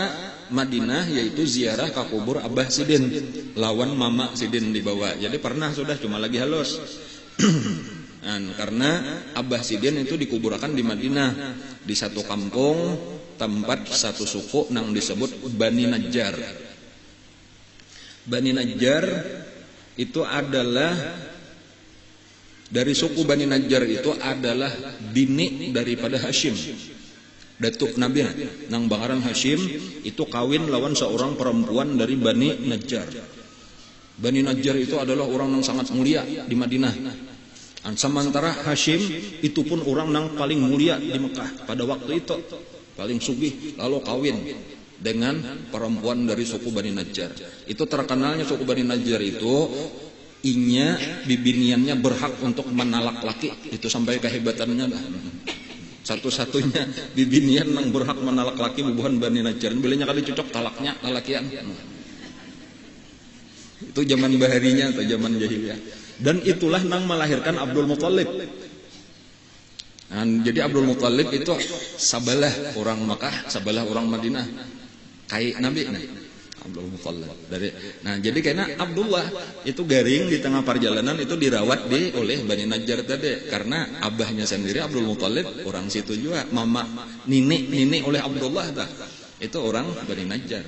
Madinah yaitu ziarah ke kubur Abah Sidin, lawan Mama Sidin dibawa. Jadi pernah sudah cuma lagi halus. Karena Abah Sidin itu dikuburkan di Madinah di satu kampung tempat satu suku yang disebut Bani Najjar. Bani Najjar itu adalah dari suku Bani Najjar itu adalah bini daripada Hashim, datuk Nabi nang bakaran Hashim itu kawin lawan seorang perempuan dari Bani Najjar. Bani Najjar itu adalah orang yang sangat mulia di Madinah. Sementara Hashim itu pun orang yang paling mulia di Mekah pada waktu itu, paling sugih, lalu kawin dengan perempuan dari suku Bani Najjar. Itu terkenalnya suku Bani Najjar itu bibiniannya berhak untuk menalak laki, itu sampai kehebatannya dah. Satu-satunya bibinian yang berhak menalak laki bubuhan Bani Najjar. Bilanya kali cocok talaknya lalakian. Itu zaman baharinya atau zaman jahiliyah. Dan itulah yang melahirkan Abdul Muthalib. Jadi Abdul Muthalib itu sabalah orang Makkah, sabalah orang Madinah. Kayak Nabi Abdul Muthalib jadi karena Abdullah itu garing di tengah perjalanan itu dirawat oleh Bani Najjar tadi karena abahnya sendiri Abdul Muthalib orang situ juga, mama nini oleh Abdullah itu orang Bani Najjar.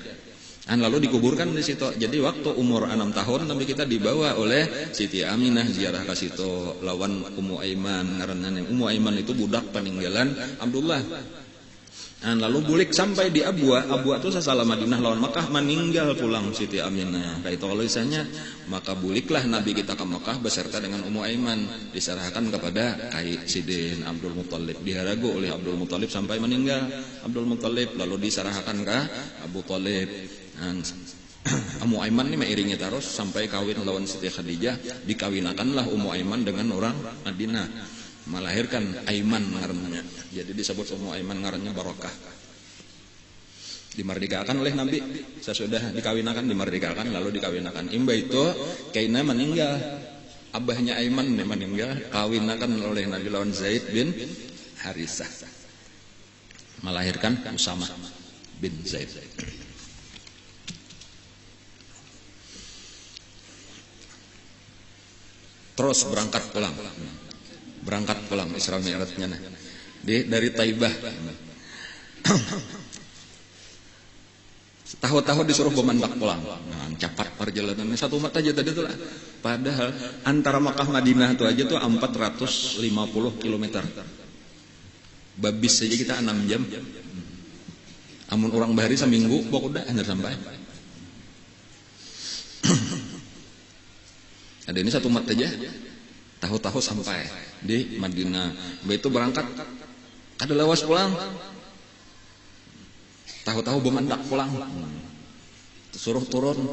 Lalu dikuburkan di situ. Jadi waktu umur 6 tahun Nabi kita dibawa oleh Siti Aminah ziarah ke situ lawan Ummu Aiman. Karena Ummu Aiman itu budak peninggalan Abdullah. Lalu bulik sampai di Abwa itu sasala Madinah lawan Makkah, meninggal pulang Siti Aminah. Kayak itu kalau misalnya maka buliklah Nabi kita ke Makkah beserta dengan Ummu Aiman, diserahkan kepada Kai Sidin Abdul Muthalib, diharagu oleh Abdul Muthalib sampai meninggal Abdul Muthalib, lalu diserahkan ke Abu Thalib. Ummu Aiman ini mairingnya terus sampai kawin lawan Siti Khadijah, dikawinakanlah Ummu Aiman dengan orang Madinah, melahirkan Aiman ngarannya. Jadi disebut Ummu Aiman ngarannya Barokah. Dimerdekakan oleh Nabi, sesudah dikawinakan dimerdekakan lalu dikawinakan. Imba itu kaina meninggal, abahnya Aiman meninggal, kawinakan oleh Nabi lawan Zaid bin Harisah, melahirkan Usamah bin Zaid. Terus berangkat pulang Isra Mi'rajnya dari Taibah. Tahu-tahu disuruh bemandak pulang. Nah, cepat perjalanannya 1 umat aja tadi tuh lah. Padahal antara Makkah Madinah itu aja tuh 450 km. Babis saja kita 6 jam. Amun orang bahari seminggu pokoknya hanya sampai. Ada ini 1 umat aja. Tahu-tahu sampai di Madinah. Begitu berangkat kada lawas pulang. Tahu-tahu bemandak pulang, suruh turun,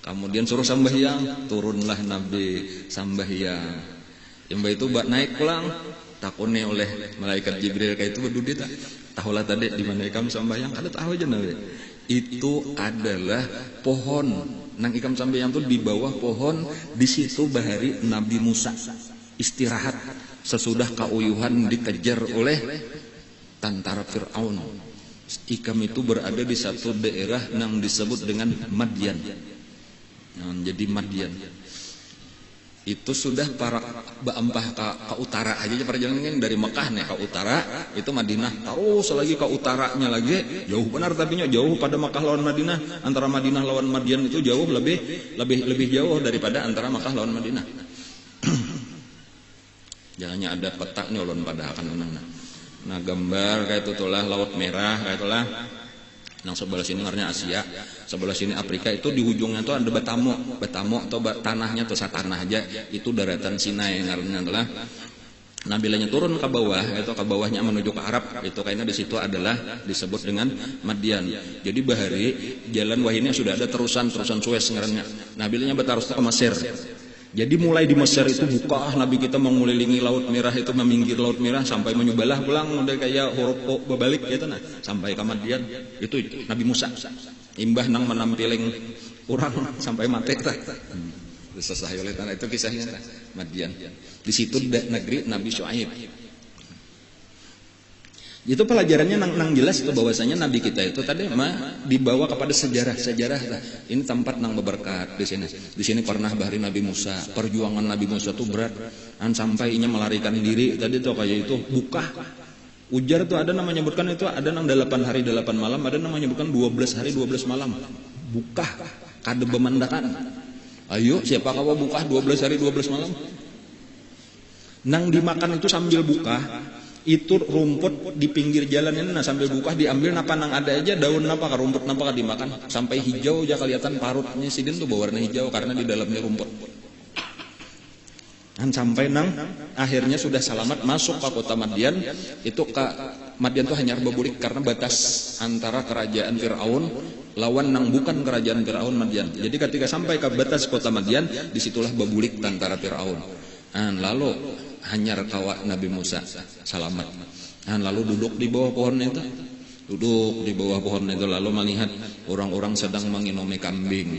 kemudian suruh sambahyang, turunlah Nabi sambahyang. Yang itu buat naik pulang, takutnya oleh malaikat Jibril kayak itu berdudi tak. Tahulah tadi di mana ikam sambahyang, kada tahu aja Nabi. Itu adalah pohon, nang ikam sambahyang itu di bawah pohon, di situ bahari Nabi Musa istirahat sesudah kauyuhan dikejar oleh tentara Fir'aun. Ikam itu berada di satu daerah yang disebut dengan Madian. Jadi Madian itu sudah para baampah ke utara aja perjalanan dari Mekah nih ke utara itu Madinah, terus lagi ke utaranya lagi jauh benar, tapi jauh pada Mekah lawan Madinah. Antara Madinah lawan Madian itu jauh lebih jauh daripada antara Mekah lawan Madinah. Jangannya ada peta nih ulun pada akan menang. Nah gambar kayak itu lah Laut Merah kayak itulah. Yang sebelah sini ngarnya Asia, sebelah sini Afrika, itu di ujungnya tuh ada Batamo atau tanahnya tuh tanah aja itu daratan Sinai ngarnya adalah. Nah bilanya turun ke bawah, itu ke bawahnya menuju ke Arab, itu kayaknya di situ adalah disebut dengan Madian. Jadi bahari jalan wahini sudah ada terusan Suez ngarnya. Nah bilanya betarus ke Mesir. Jadi mulai di Mesir itu buka Nabi kita mengelilingi Laut Merah itu, meminggir Laut Merah sampai menyubalah pulang udah kayak huruf O berbalik gitu nah sampai ke Madian. Itu Nabi Musa imbah nang menampiling orang sampai mati tah. Selesai oleh tanah itu kisahnya tah Madian. Di situ negeri Nabi Syuaib. Itu pelajarannya nang jelas itu bahwasanya Nabi kita itu tadi dibawa kepada sejarah. Ini tempat nang berberkat di sini. Di sini pernah bahari Nabi Musa. Perjuangan Nabi Musa itu berat. Sampai inya melarikan diri tadi tuh kayak itu buka. Ujar tuh ada namanya menyebutkan itu ada nang 8 hari 8 malam, ada namanya menyebutkan 12 hari 12 malam. Buka kade bemandakan. Ayo siapa kau buka 12 hari 12 malam? Nang dimakan itu sambil buka. Itu rumput di pinggir jalan ini nah sambil buka diambil napa nang ada aja daun napa ka rumput napa ka dimakan sampai hijau aja kelihatan parutnya sidin tuh berwarna hijau karena di dalamnya rumput. Dan sampai nang akhirnya sudah selamat masuk ke kota Madian. Itu ke Madian tuh hanya berbulik karena batas antara kerajaan Fir'aun lawan nang bukan kerajaan Fir'aun Madian. Jadi ketika sampai ke batas kota Madian disitulah berbulik tentara Fir'aun. Lalu hanyar kawak Nabi Musa selamat. Lalu duduk di bawah pohon itu. Lalu melihat orang-orang sedang menginumi kambing.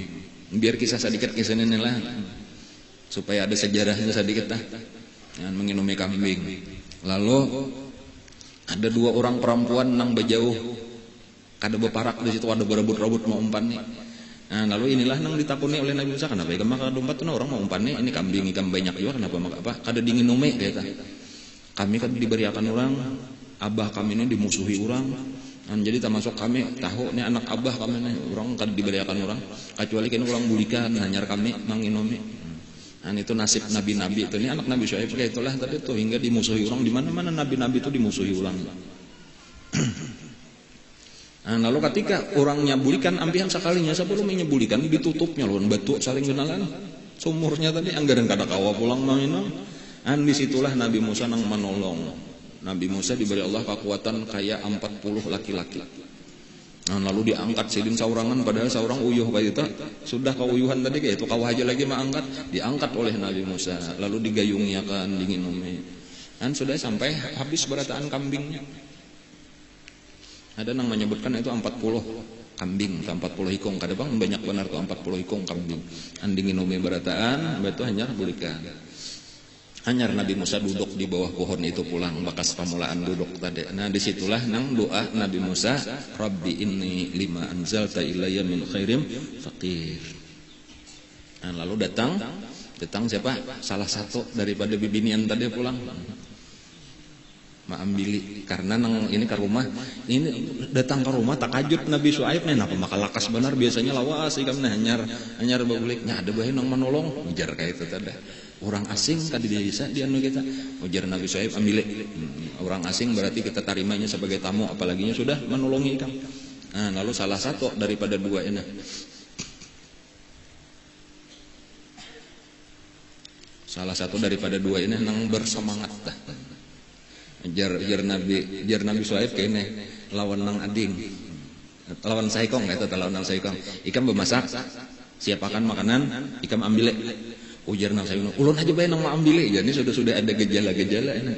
Biar kisah sedikit kisah ini lah supaya ada sejarahnya sedikit lah. Menginumi kambing. Lalu ada 2 orang perempuan nang bejauh. Kada beparak di situ ada berebut-rebut mau umpan nih. Lalu inilah nang ditakuni oleh Nabi Musa, kenapa ikam makan dompat tuh orang mau umpan nih, ini kambing ikam banyak juga kenapa mak apa? Kada dingin nume kata. Kami kan diberiakan orang, abah kami ini dimusuhi orang. Jadi termasuk kami tahu nih anak abah kami nih orang kada diberiakan orang, kecuali kan orang bulikan hanyar kami manginumi. Itu nasib nabi-nabi itu, ini anak Nabi Syuaib kayak itulah tadi tuh hingga dimusuhi orang, di mana-mana nabi-nabi itu dimusuhi orang. Lalu ketika orangnya bulikan ampihan sekalinya sebelum menyebulikan ditutupnya lawan batu saling kenalan sumurnya tadi anggaran kada kawa pulang manginam. Disitulah Nabi Musa nang menolong. Nabi Musa diberi Allah kekuatan kayak 40 laki-laki. Nah, lalu diangkat sidin saurangan padahal saurang uyuh kayak itu sudah kauyuhan tadi kayak itu kawah aja lagi mah angkat diangkat oleh Nabi Musa lalu digayungnya dingin dan sudah sampai habis berataan kambingnya. Ada yang menyebutkan itu 40 kambing 40 ikong kada bang banyak benar tuh 40 ikong kambing andingin berataan itu hanya bulikan. Hanyar Nabi Musa duduk di bawah pohon itu pulang bekas pamulaan duduk tadi. Nah disitulah nang doa Nabi Musa, Rabbi inni lima anzalta ilayya min khairim faqir. Nah lalu datang siapa? Salah satu daripada bibinian tadi pulang. Maambili karena nang ini ke rumah ini datang ke rumah takajud Nabi Syuaib nih napa maka lakas benar biasanya lawas ikam hanyar baguliknya ada bae nang menolong ujar kayak itu tadi. Orang asing tadi desa di anu kita ujar Nabi Syuaib ambil orang asing berarti kita tarimanya sebagai tamu apalaginya sudah menolongi ikam. Nah lalu salah satu daripada dua ini nang bersemangat dah jar Nabi Syuaib kayaknya lawan nang ading lawan saikong itu lawan nang saikong ikam bemasak siapakan makanan ikam ambil ujar nang saikong ulun aja bae nang mau ambil jadi sudah ada gejala ini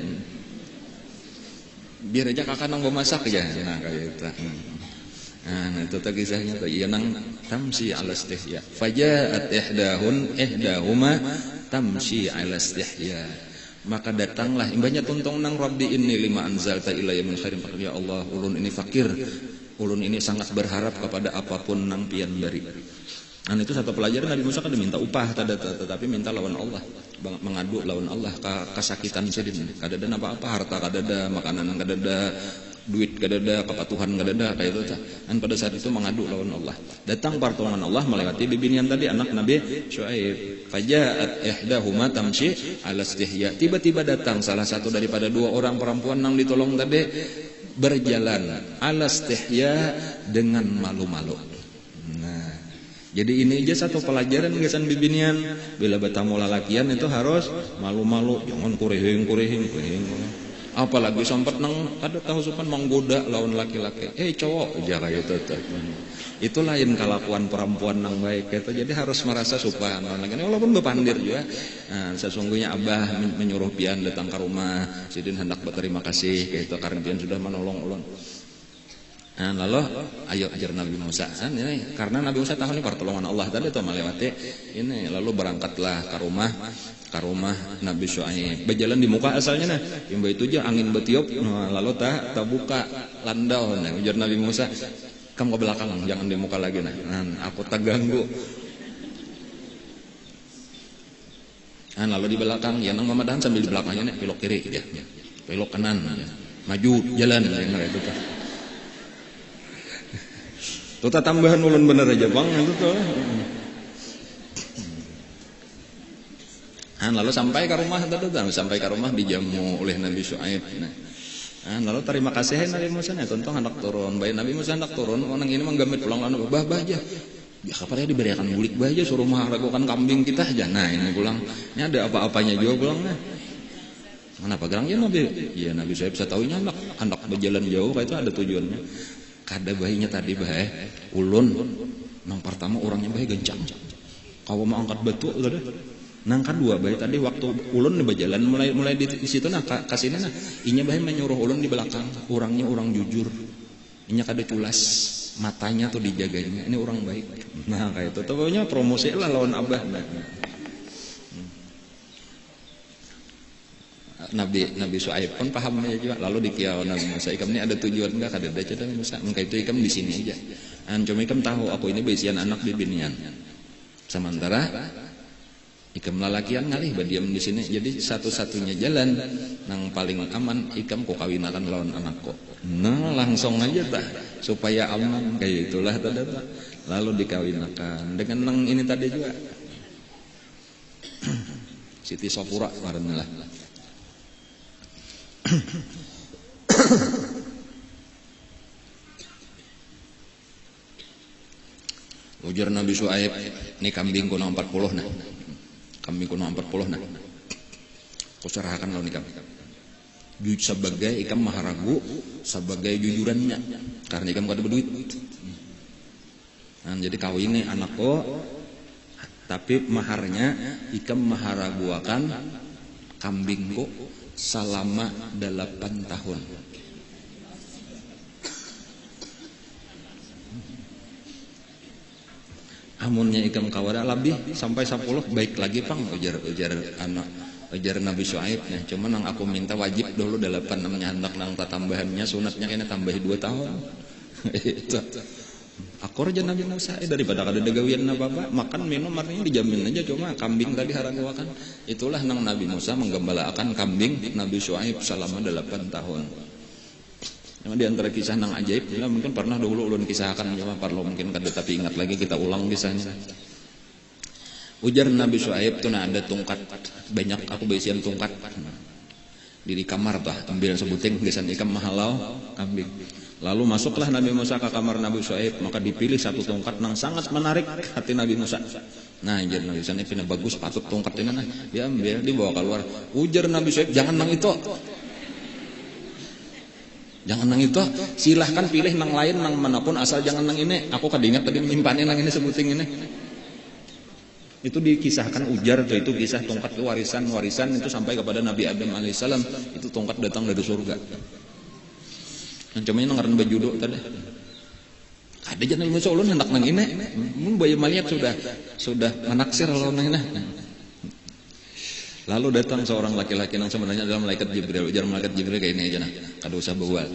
biar aja kakak nang bemasak ya nah kayak itu nah itu kisahnya tuh iya nang tamsi ala istihya fajaat ihdahuma tamsi ala istihya maka datanglah imbahnya tuntong nang Rabbi inni lima anzalta ilayya min khairin faqir ya Allah ulun ini fakir ulun ini sangat berharap kepada apapun nang pian bari. Nah itu satu pelajaran Nabi Musa kada minta upah tetapi minta lawan Allah mengadu lawan Allah kesakitan sedin kada ada apa-apa harta kada ada makanan kada ada duit kada ada kepatuhan kada ada kayak itu dan pada saat itu mengadu lawan Allah datang pertolongan Allah melewati bibinian tadi anak Nabi Syuaib fajaat ihdahuma tamshi ala istihya tiba-tiba datang salah satu daripada dua orang perempuan yang ditolong tadi berjalan ala istihya dengan malu-malu. Nah jadi ini aja satu pelajaran gesan bibinian bila bertamu lalakian itu harus malu-malu jangan kurehing apalagi sempat nang ada tahu sopan menggoda lawan laki-laki cowok jaga itu itu lain kelakuan perempuan nang baik itu jadi harus merasa sopan walaupun bepandir juga sesungguhnya abah menyuruh pian datang ke rumah sidin hendak berterima kasih kayak itu karena pian sudah menolong ulun. Nah lalu ayo ajar Nabi Musa ini karena Nabi Musa tahu ini pertolongan Allah tadi itu melewati ini lalu berangkatlah ke rumah Nabi Syuaib berjalan di muka asalnya nah imba itu aja angin betiup lalu tak buka landau nah ujar Nabi Musa kamu ke belakang jangan di muka lagi nah aku tak ganggu. Nah lalu di belakang ya nang mamadahan sambil di belakangnya nih belok kiri ya belok kanan ya. Maju jalan ya itu tuh. Tuh tambahan ulun bener aja bang itu tuh. Lalu sampai ke rumah dijamu oleh Nabi Syuaib. Lalu terima kasih Nabi Musa nih tontong hendak turun. Baik Nabi Musa hendak turun orang ini menggamit pulang lalu bah aja. Ya kapan ya diberikan bulik bah aja suruh meragukan kambing kita aja. Nah ini pulang. Ini ada apa-apanya juga pulangnya. Kenapa gerangnya Nabi? Ya Nabi Syuaib saya tahunya hendak berjalan jauh kayak itu ada tujuannya. Kada bayinya tadi bae ulun nang pertama orangnya bae gencang kalau mau angkat batu udah nang kedua bae tadi waktu ulun berjalan mulai di situ nah kasihnya nah inya bae menyuruh ulun di belakang orangnya orang jujur inya kada culas matanya tuh dijaganya ini orang baik nah kayak itu pokoknya promosi lah lawan abah Nabi Syuaib pun pahamnya juga lalu dikiau Nabi Musa ikam ini ada tujuan enggak kada ada cerita Musa mengka itu ikam di sini aja cuma ikam tahu aku ini bisian anak bibinian sementara ikam lalakian ngalih badiam di sini jadi satu-satunya jalan nang paling aman ikam ku kawinakan lawan anakku nah langsung aja tak supaya aman kayak itulah tadi lalu dikawinakan dengan nang ini tadi juga Siti Sofura warna lah. Ujar Nabi Syuaib ini kambing kuno 40 nah kambing kuno 40 nah ku serahkan lawan ikam sebagai ikam maharagu sebagai jujurannya karena ikam kada berduit. Nah, jadi kawin anakku tapi maharnya ikam maharaguakan kambingku selama 8 tahun. Amunnya ikam kawada lebih sampai 10 baik lagi pang ujar Nabi Syuaib ya. Cuma nang aku minta wajib dulu 8 namanya hendak nang tambahannya sunatnya kena tambahi 2 tahun. Itu. Aku aja Nabi Musa daripada kada ada gawian apa-apa, makan minum artinya dijamin aja cuma kambing tadi haraguakan. Itulah nang Nabi Musa menggembalakan kambing Nabi Syuaib selama 8 tahun. Memang di antara kisah nang ajaib, ya, mungkin pernah dulu ulun kisahkan, cuma perlu mungkin kada tapi ingat lagi kita ulang kisahnya. Ujar Nabi Syuaib tuh ada tungkat banyak aku besian tungkat di kamar tah ambil sebuting gesan ikam mahalau kambing. Lalu masuklah Nabi Musa ke kamar Nabi Syuaib, maka dipilih satu tongkat yang sangat menarik hati Nabi Musa. Nah, jadi Nabi Musa ini pindah bagus patut tongkat ini nah, diambil dibawa keluar. Ujar Nabi Syuaib, jangan nang itu. Jangan nang itu, silahkan pilih nang lain nang manapun asal jangan nang ini. Aku kadingat tadi menyimpannya nang ini sebuting ini. Itu dikisahkan ujar itu kisah tongkat warisan itu sampai kepada Nabi Adam alaihissalam. Itu tongkat datang dari surga. Cuma ini ngaran baju tadi. Ada jangan Musa ulun hendak nang ini. Mun bayi maliat sudah menaksir lawan nang ini. Lalu datang seorang laki-laki yang sebenarnya adalah malaikat Jibril. Ujar malaikat Jibril kayak ini aja nah. Kada usah bawa.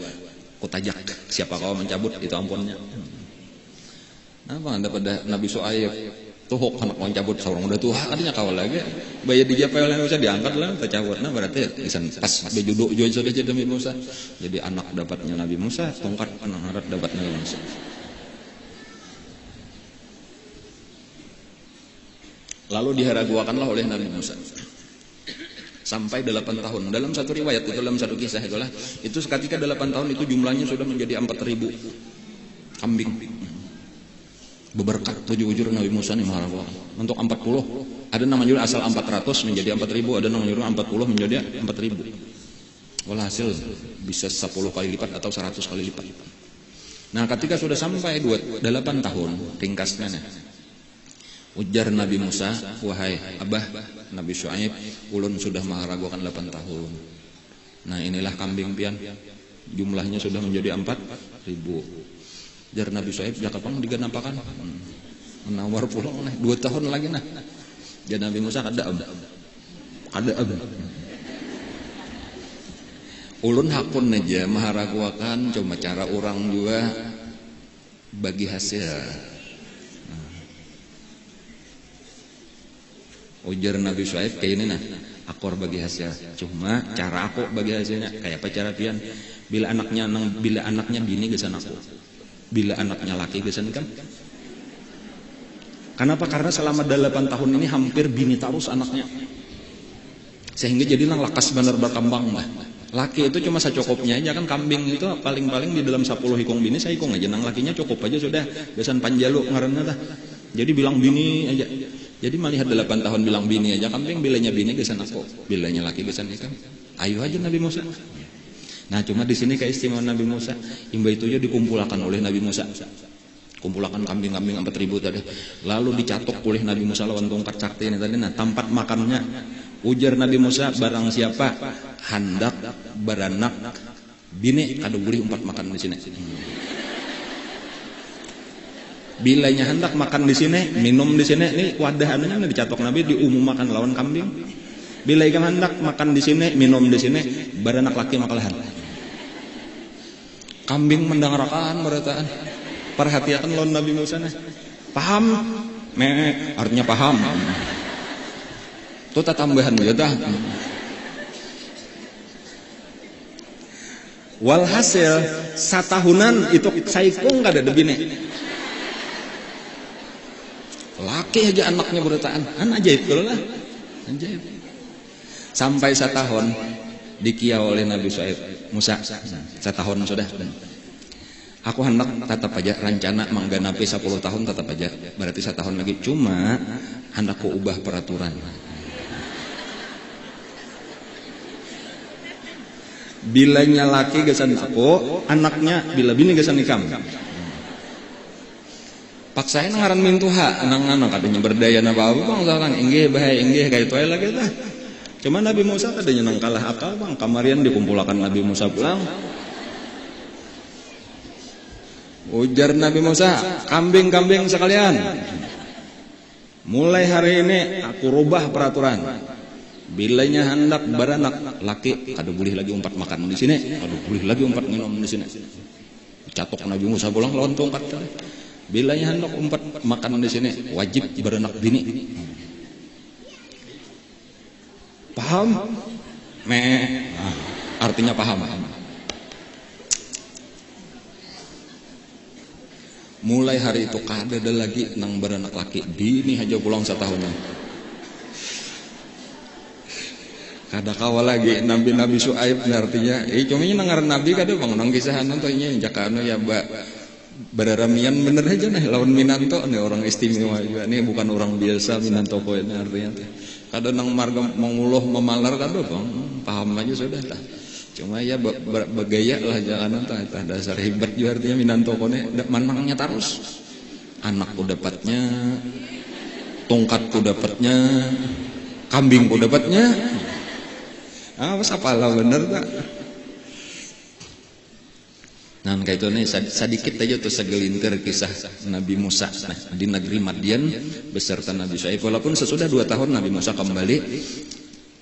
Ku tajak siapa kau mencabut itu ampunnya. Apa anda pada Nabi Syuaib tuhuk anak mencabut seorang udah tua katanya kawal lagi. Bayar dijapel yang bisa diangkat lah tercabut. Nah berarti isan pas bejuduk join sudah jadi Nabi Musa. Jadi anak dapatnya Nabi Musa, tongkat anak harat dapat Nabi Musa. Lalu diharaguakanlah oleh Nabi Musa sampai 8 tahun. Dalam satu riwayat itu, dalam satu kisah itulah, itu ketika 8 tahun itu jumlahnya sudah menjadi 4.000 kambing. Beberkat tujuh ujur Nabi Musa nih maharaguakan. Untuk 40 ada nama juga asal 400 menjadi 4.000, ada nama juga 40 menjadi 4.000. Walhasil bisa 10 kali lipat atau 100 kali lipat. Nah, ketika sudah sampai 8 tahun ringkasnya nih. Ujar Nabi Musa, wahai abah Nabi Syuaib, ulun sudah maharaguakan 8 tahun. Nah, inilah kambing pian. Jumlahnya sudah menjadi 4.000. Jar Nabi Syuaib, jakapang diganapakan. Menawar pulang nih 2 tahun lagi nah. Jar Nabi Musa kada abah. Ulun hakun aja maharaguakan cuma cara orang juga bagi hasil. Ujar Nabi Syuaib kayak ini nah, aku bagi hasil. Cuma cara aku bagi hasilnya kayak apa cara pian? Bila anaknya bini gesan aku, bila anaknya laki gesan kan? Kenapa? Karena selama 8 tahun ini hampir bini terus anaknya, sehingga jadi nang lakas bener berkembang lah. Laki itu cuma secukupnya aja kan, kambing itu paling-paling di dalam 10 hikung bini saya hikung aja, nang lakinya cukup aja sudah, gesan panjalu ngaranna dah. Jadi bilang bini aja. Jadi melihat 8 tahun bilang bini aja kambing, bilanya bini gesan aku, bilanya laki gesan ikan. Ayo aja Nabi Musa. Nah, cuma di sini keistimewaan Nabi Musa, imba itu aja dikumpulkan oleh Nabi Musa. Kumpulkan kambing-kambing 4.000 tadi. Lalu dicatok oleh Nabi Musa lawan tongkat sakti ini tadi. Nah, tempat makannya. Ujar Nabi Musa, barang siapa hendak beranak bini kada boleh umpat makan di sini. Bilanya hendak makan di sini, minum di sini, ini wadah anunya dicatok Nabi diumumkan lawan kambing. Bila ikan hendak makan di sini, minum di sini, beranak laki makalahan. Kambing mendengarkan berataan. Perhatikan lawan Nabi Musa nih. Paham? Artinya paham. Itu tambahan ya dah. Walhasil satahunan itu saikung kada ada bini. Laki aja anaknya berataan, ajaib kalau lah, ajaib. Sampai 1 tahun dikiau oleh Nabi Syuaib, Musa, 1 tahun sudah. Aku hendak tetap aja rencana mengganapi 10 tahun tetap aja, berarti 1 tahun lagi. Cuma hendak ku ubah peraturan. Bilanya laki gesan apo, anaknya bila bini gesan nikam. Paksain ngaran mintuha anak-anak katanya berdaya apa bang sekarang inggih bahaya inggih kayak itu lagi tah. Cuma Nabi Musa tadinya nang kalah akal bang, kamarian dikumpulkan Nabi Musa pulang. Ujar Nabi Musa, kambing-kambing sekalian, mulai hari ini aku rubah peraturan. Bilanya hendak beranak laki, kada boleh lagi umpat makan di sini, kada boleh lagi umpat minum di sini. Catok Nabi Musa pulang lawan tongkat. Bilanya hendak umpat makan di sini, wajib beranak bini. Paham? Artinya paham. Mulai hari itu kada ada lagi nang beranak laki, bini aja pulang setahunan. Kada kawal lagi Nabi Syuaib artinya. Cuma ini nangaran Nabi kada bang nang kisahan nontonnya jakano ya beraramian bener aja nih lawan Minanto nih orang istimewa juga nih bukan orang biasa Minanto poin artinya. Kada nang marga menguloh memalar kada bang paham aja sudah tah. Cuma ya bergaya lah jangan tah dasar hebat juga artinya Minanto kone manangnya terus. Anakku dapatnya, tongkatku dapatnya, kambingku dapatnya. Pas apalah bener tak? Nah kayak itu nih sedikit aja tuh segelintir kisah Nabi Musa di negeri Madian beserta Nabi Syuaib. Walaupun sesudah 2 tahun Nabi Musa kembali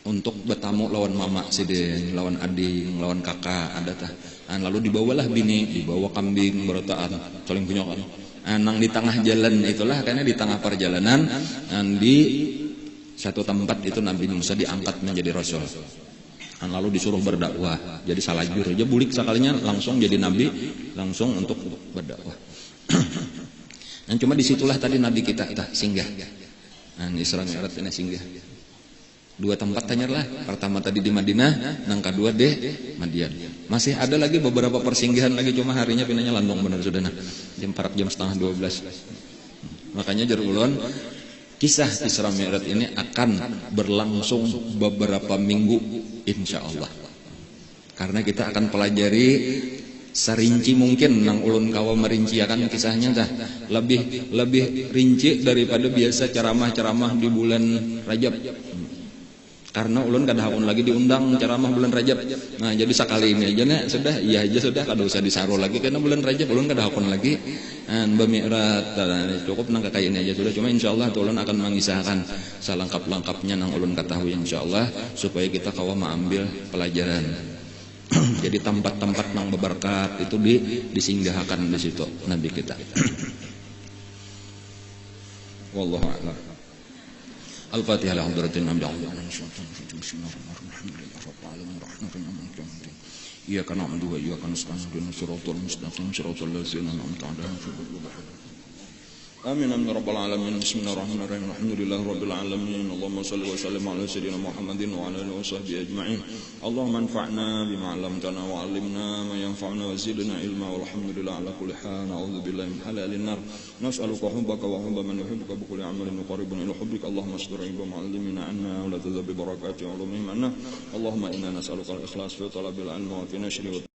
untuk bertamu lawan mama sidin, lawan ading, lawan kakak ada tah. Lalu dibawalah bini, dibawa kambing berotaan, saling punya kan. Nang di tengah jalan itulah karena di tengah perjalanan di satu tempat itu Nabi Musa diangkat menjadi rasul. Lalu disuruh berdakwah, jadi salajur aja bulik sekalinya langsung jadi nabi, langsung untuk berdakwah. Dan cuma disitulah tadi nabi kita singgah. Isra Mi'raj ini singgah. 2 tempat tanyalah. Pertama tadi di Madinah, yang kedua di Madian. Masih ada lagi beberapa persinggahan lagi, cuma harinya pinanya landong benar sudah nah. Jam 11:30 12. Makanya jarulun kisah Isra Mi'raj ini akan berlangsung beberapa minggu insya Allah. Karena kita akan pelajari serinci mungkin nang ulun kawa merinciakan kisahnya dah lebih rinci daripada biasa ceramah-ceramah di bulan Rajab. Karena ulun kada hakun lagi diundang ceramah bulan Rajab. Nah, jadi sekali ini aja nih sudah iya aja sudah kada usah disaru lagi karena bulan Rajab ulun kada hakun lagi. Bemi'rat cukup nang kayak ini aja sudah. Cuma insyaallah ulun akan mengisahkan selengkap-lengkapnya nang ulun ketahui insyaallah supaya kita kawa mengambil pelajaran. Jadi tempat-tempat nang berberkat itu disinggahkan di situ nabi kita. Wallahu a'lam. Al-Fatihah ala hadratin Nabi Iyyaka na'budu wa iyyaka nasta'in ihdinas siratal mustaqim siratal ladzina an'amta 'alaihim Amin amin rabbal alamin. Bismillahirrahmanirrahim. Alhamdulillahi rabbil alamin. Allahumma shalli wa sallim ala sayyidina Muhammadin wa ala alihi wa sahbihi ajma'in. Allahumma anfa'na bima 'allamtana wa 'allimna ma yanfa'una wa zidna ilma walhamdulillah ala kulli hal. A'udzu billahi min halalin nar. Nas'aluka hubbaka wa hubba man yuhibbuka bi kulli 'amalin yuqarribuna ila hubbika. Allahumma astur 'ilma ma'allimina 'anna wa la tadhab bi barakati 'ulumina. Allahumma inna nas'aluka al-ikhlas fi talabil 'ilmi wa fi nashri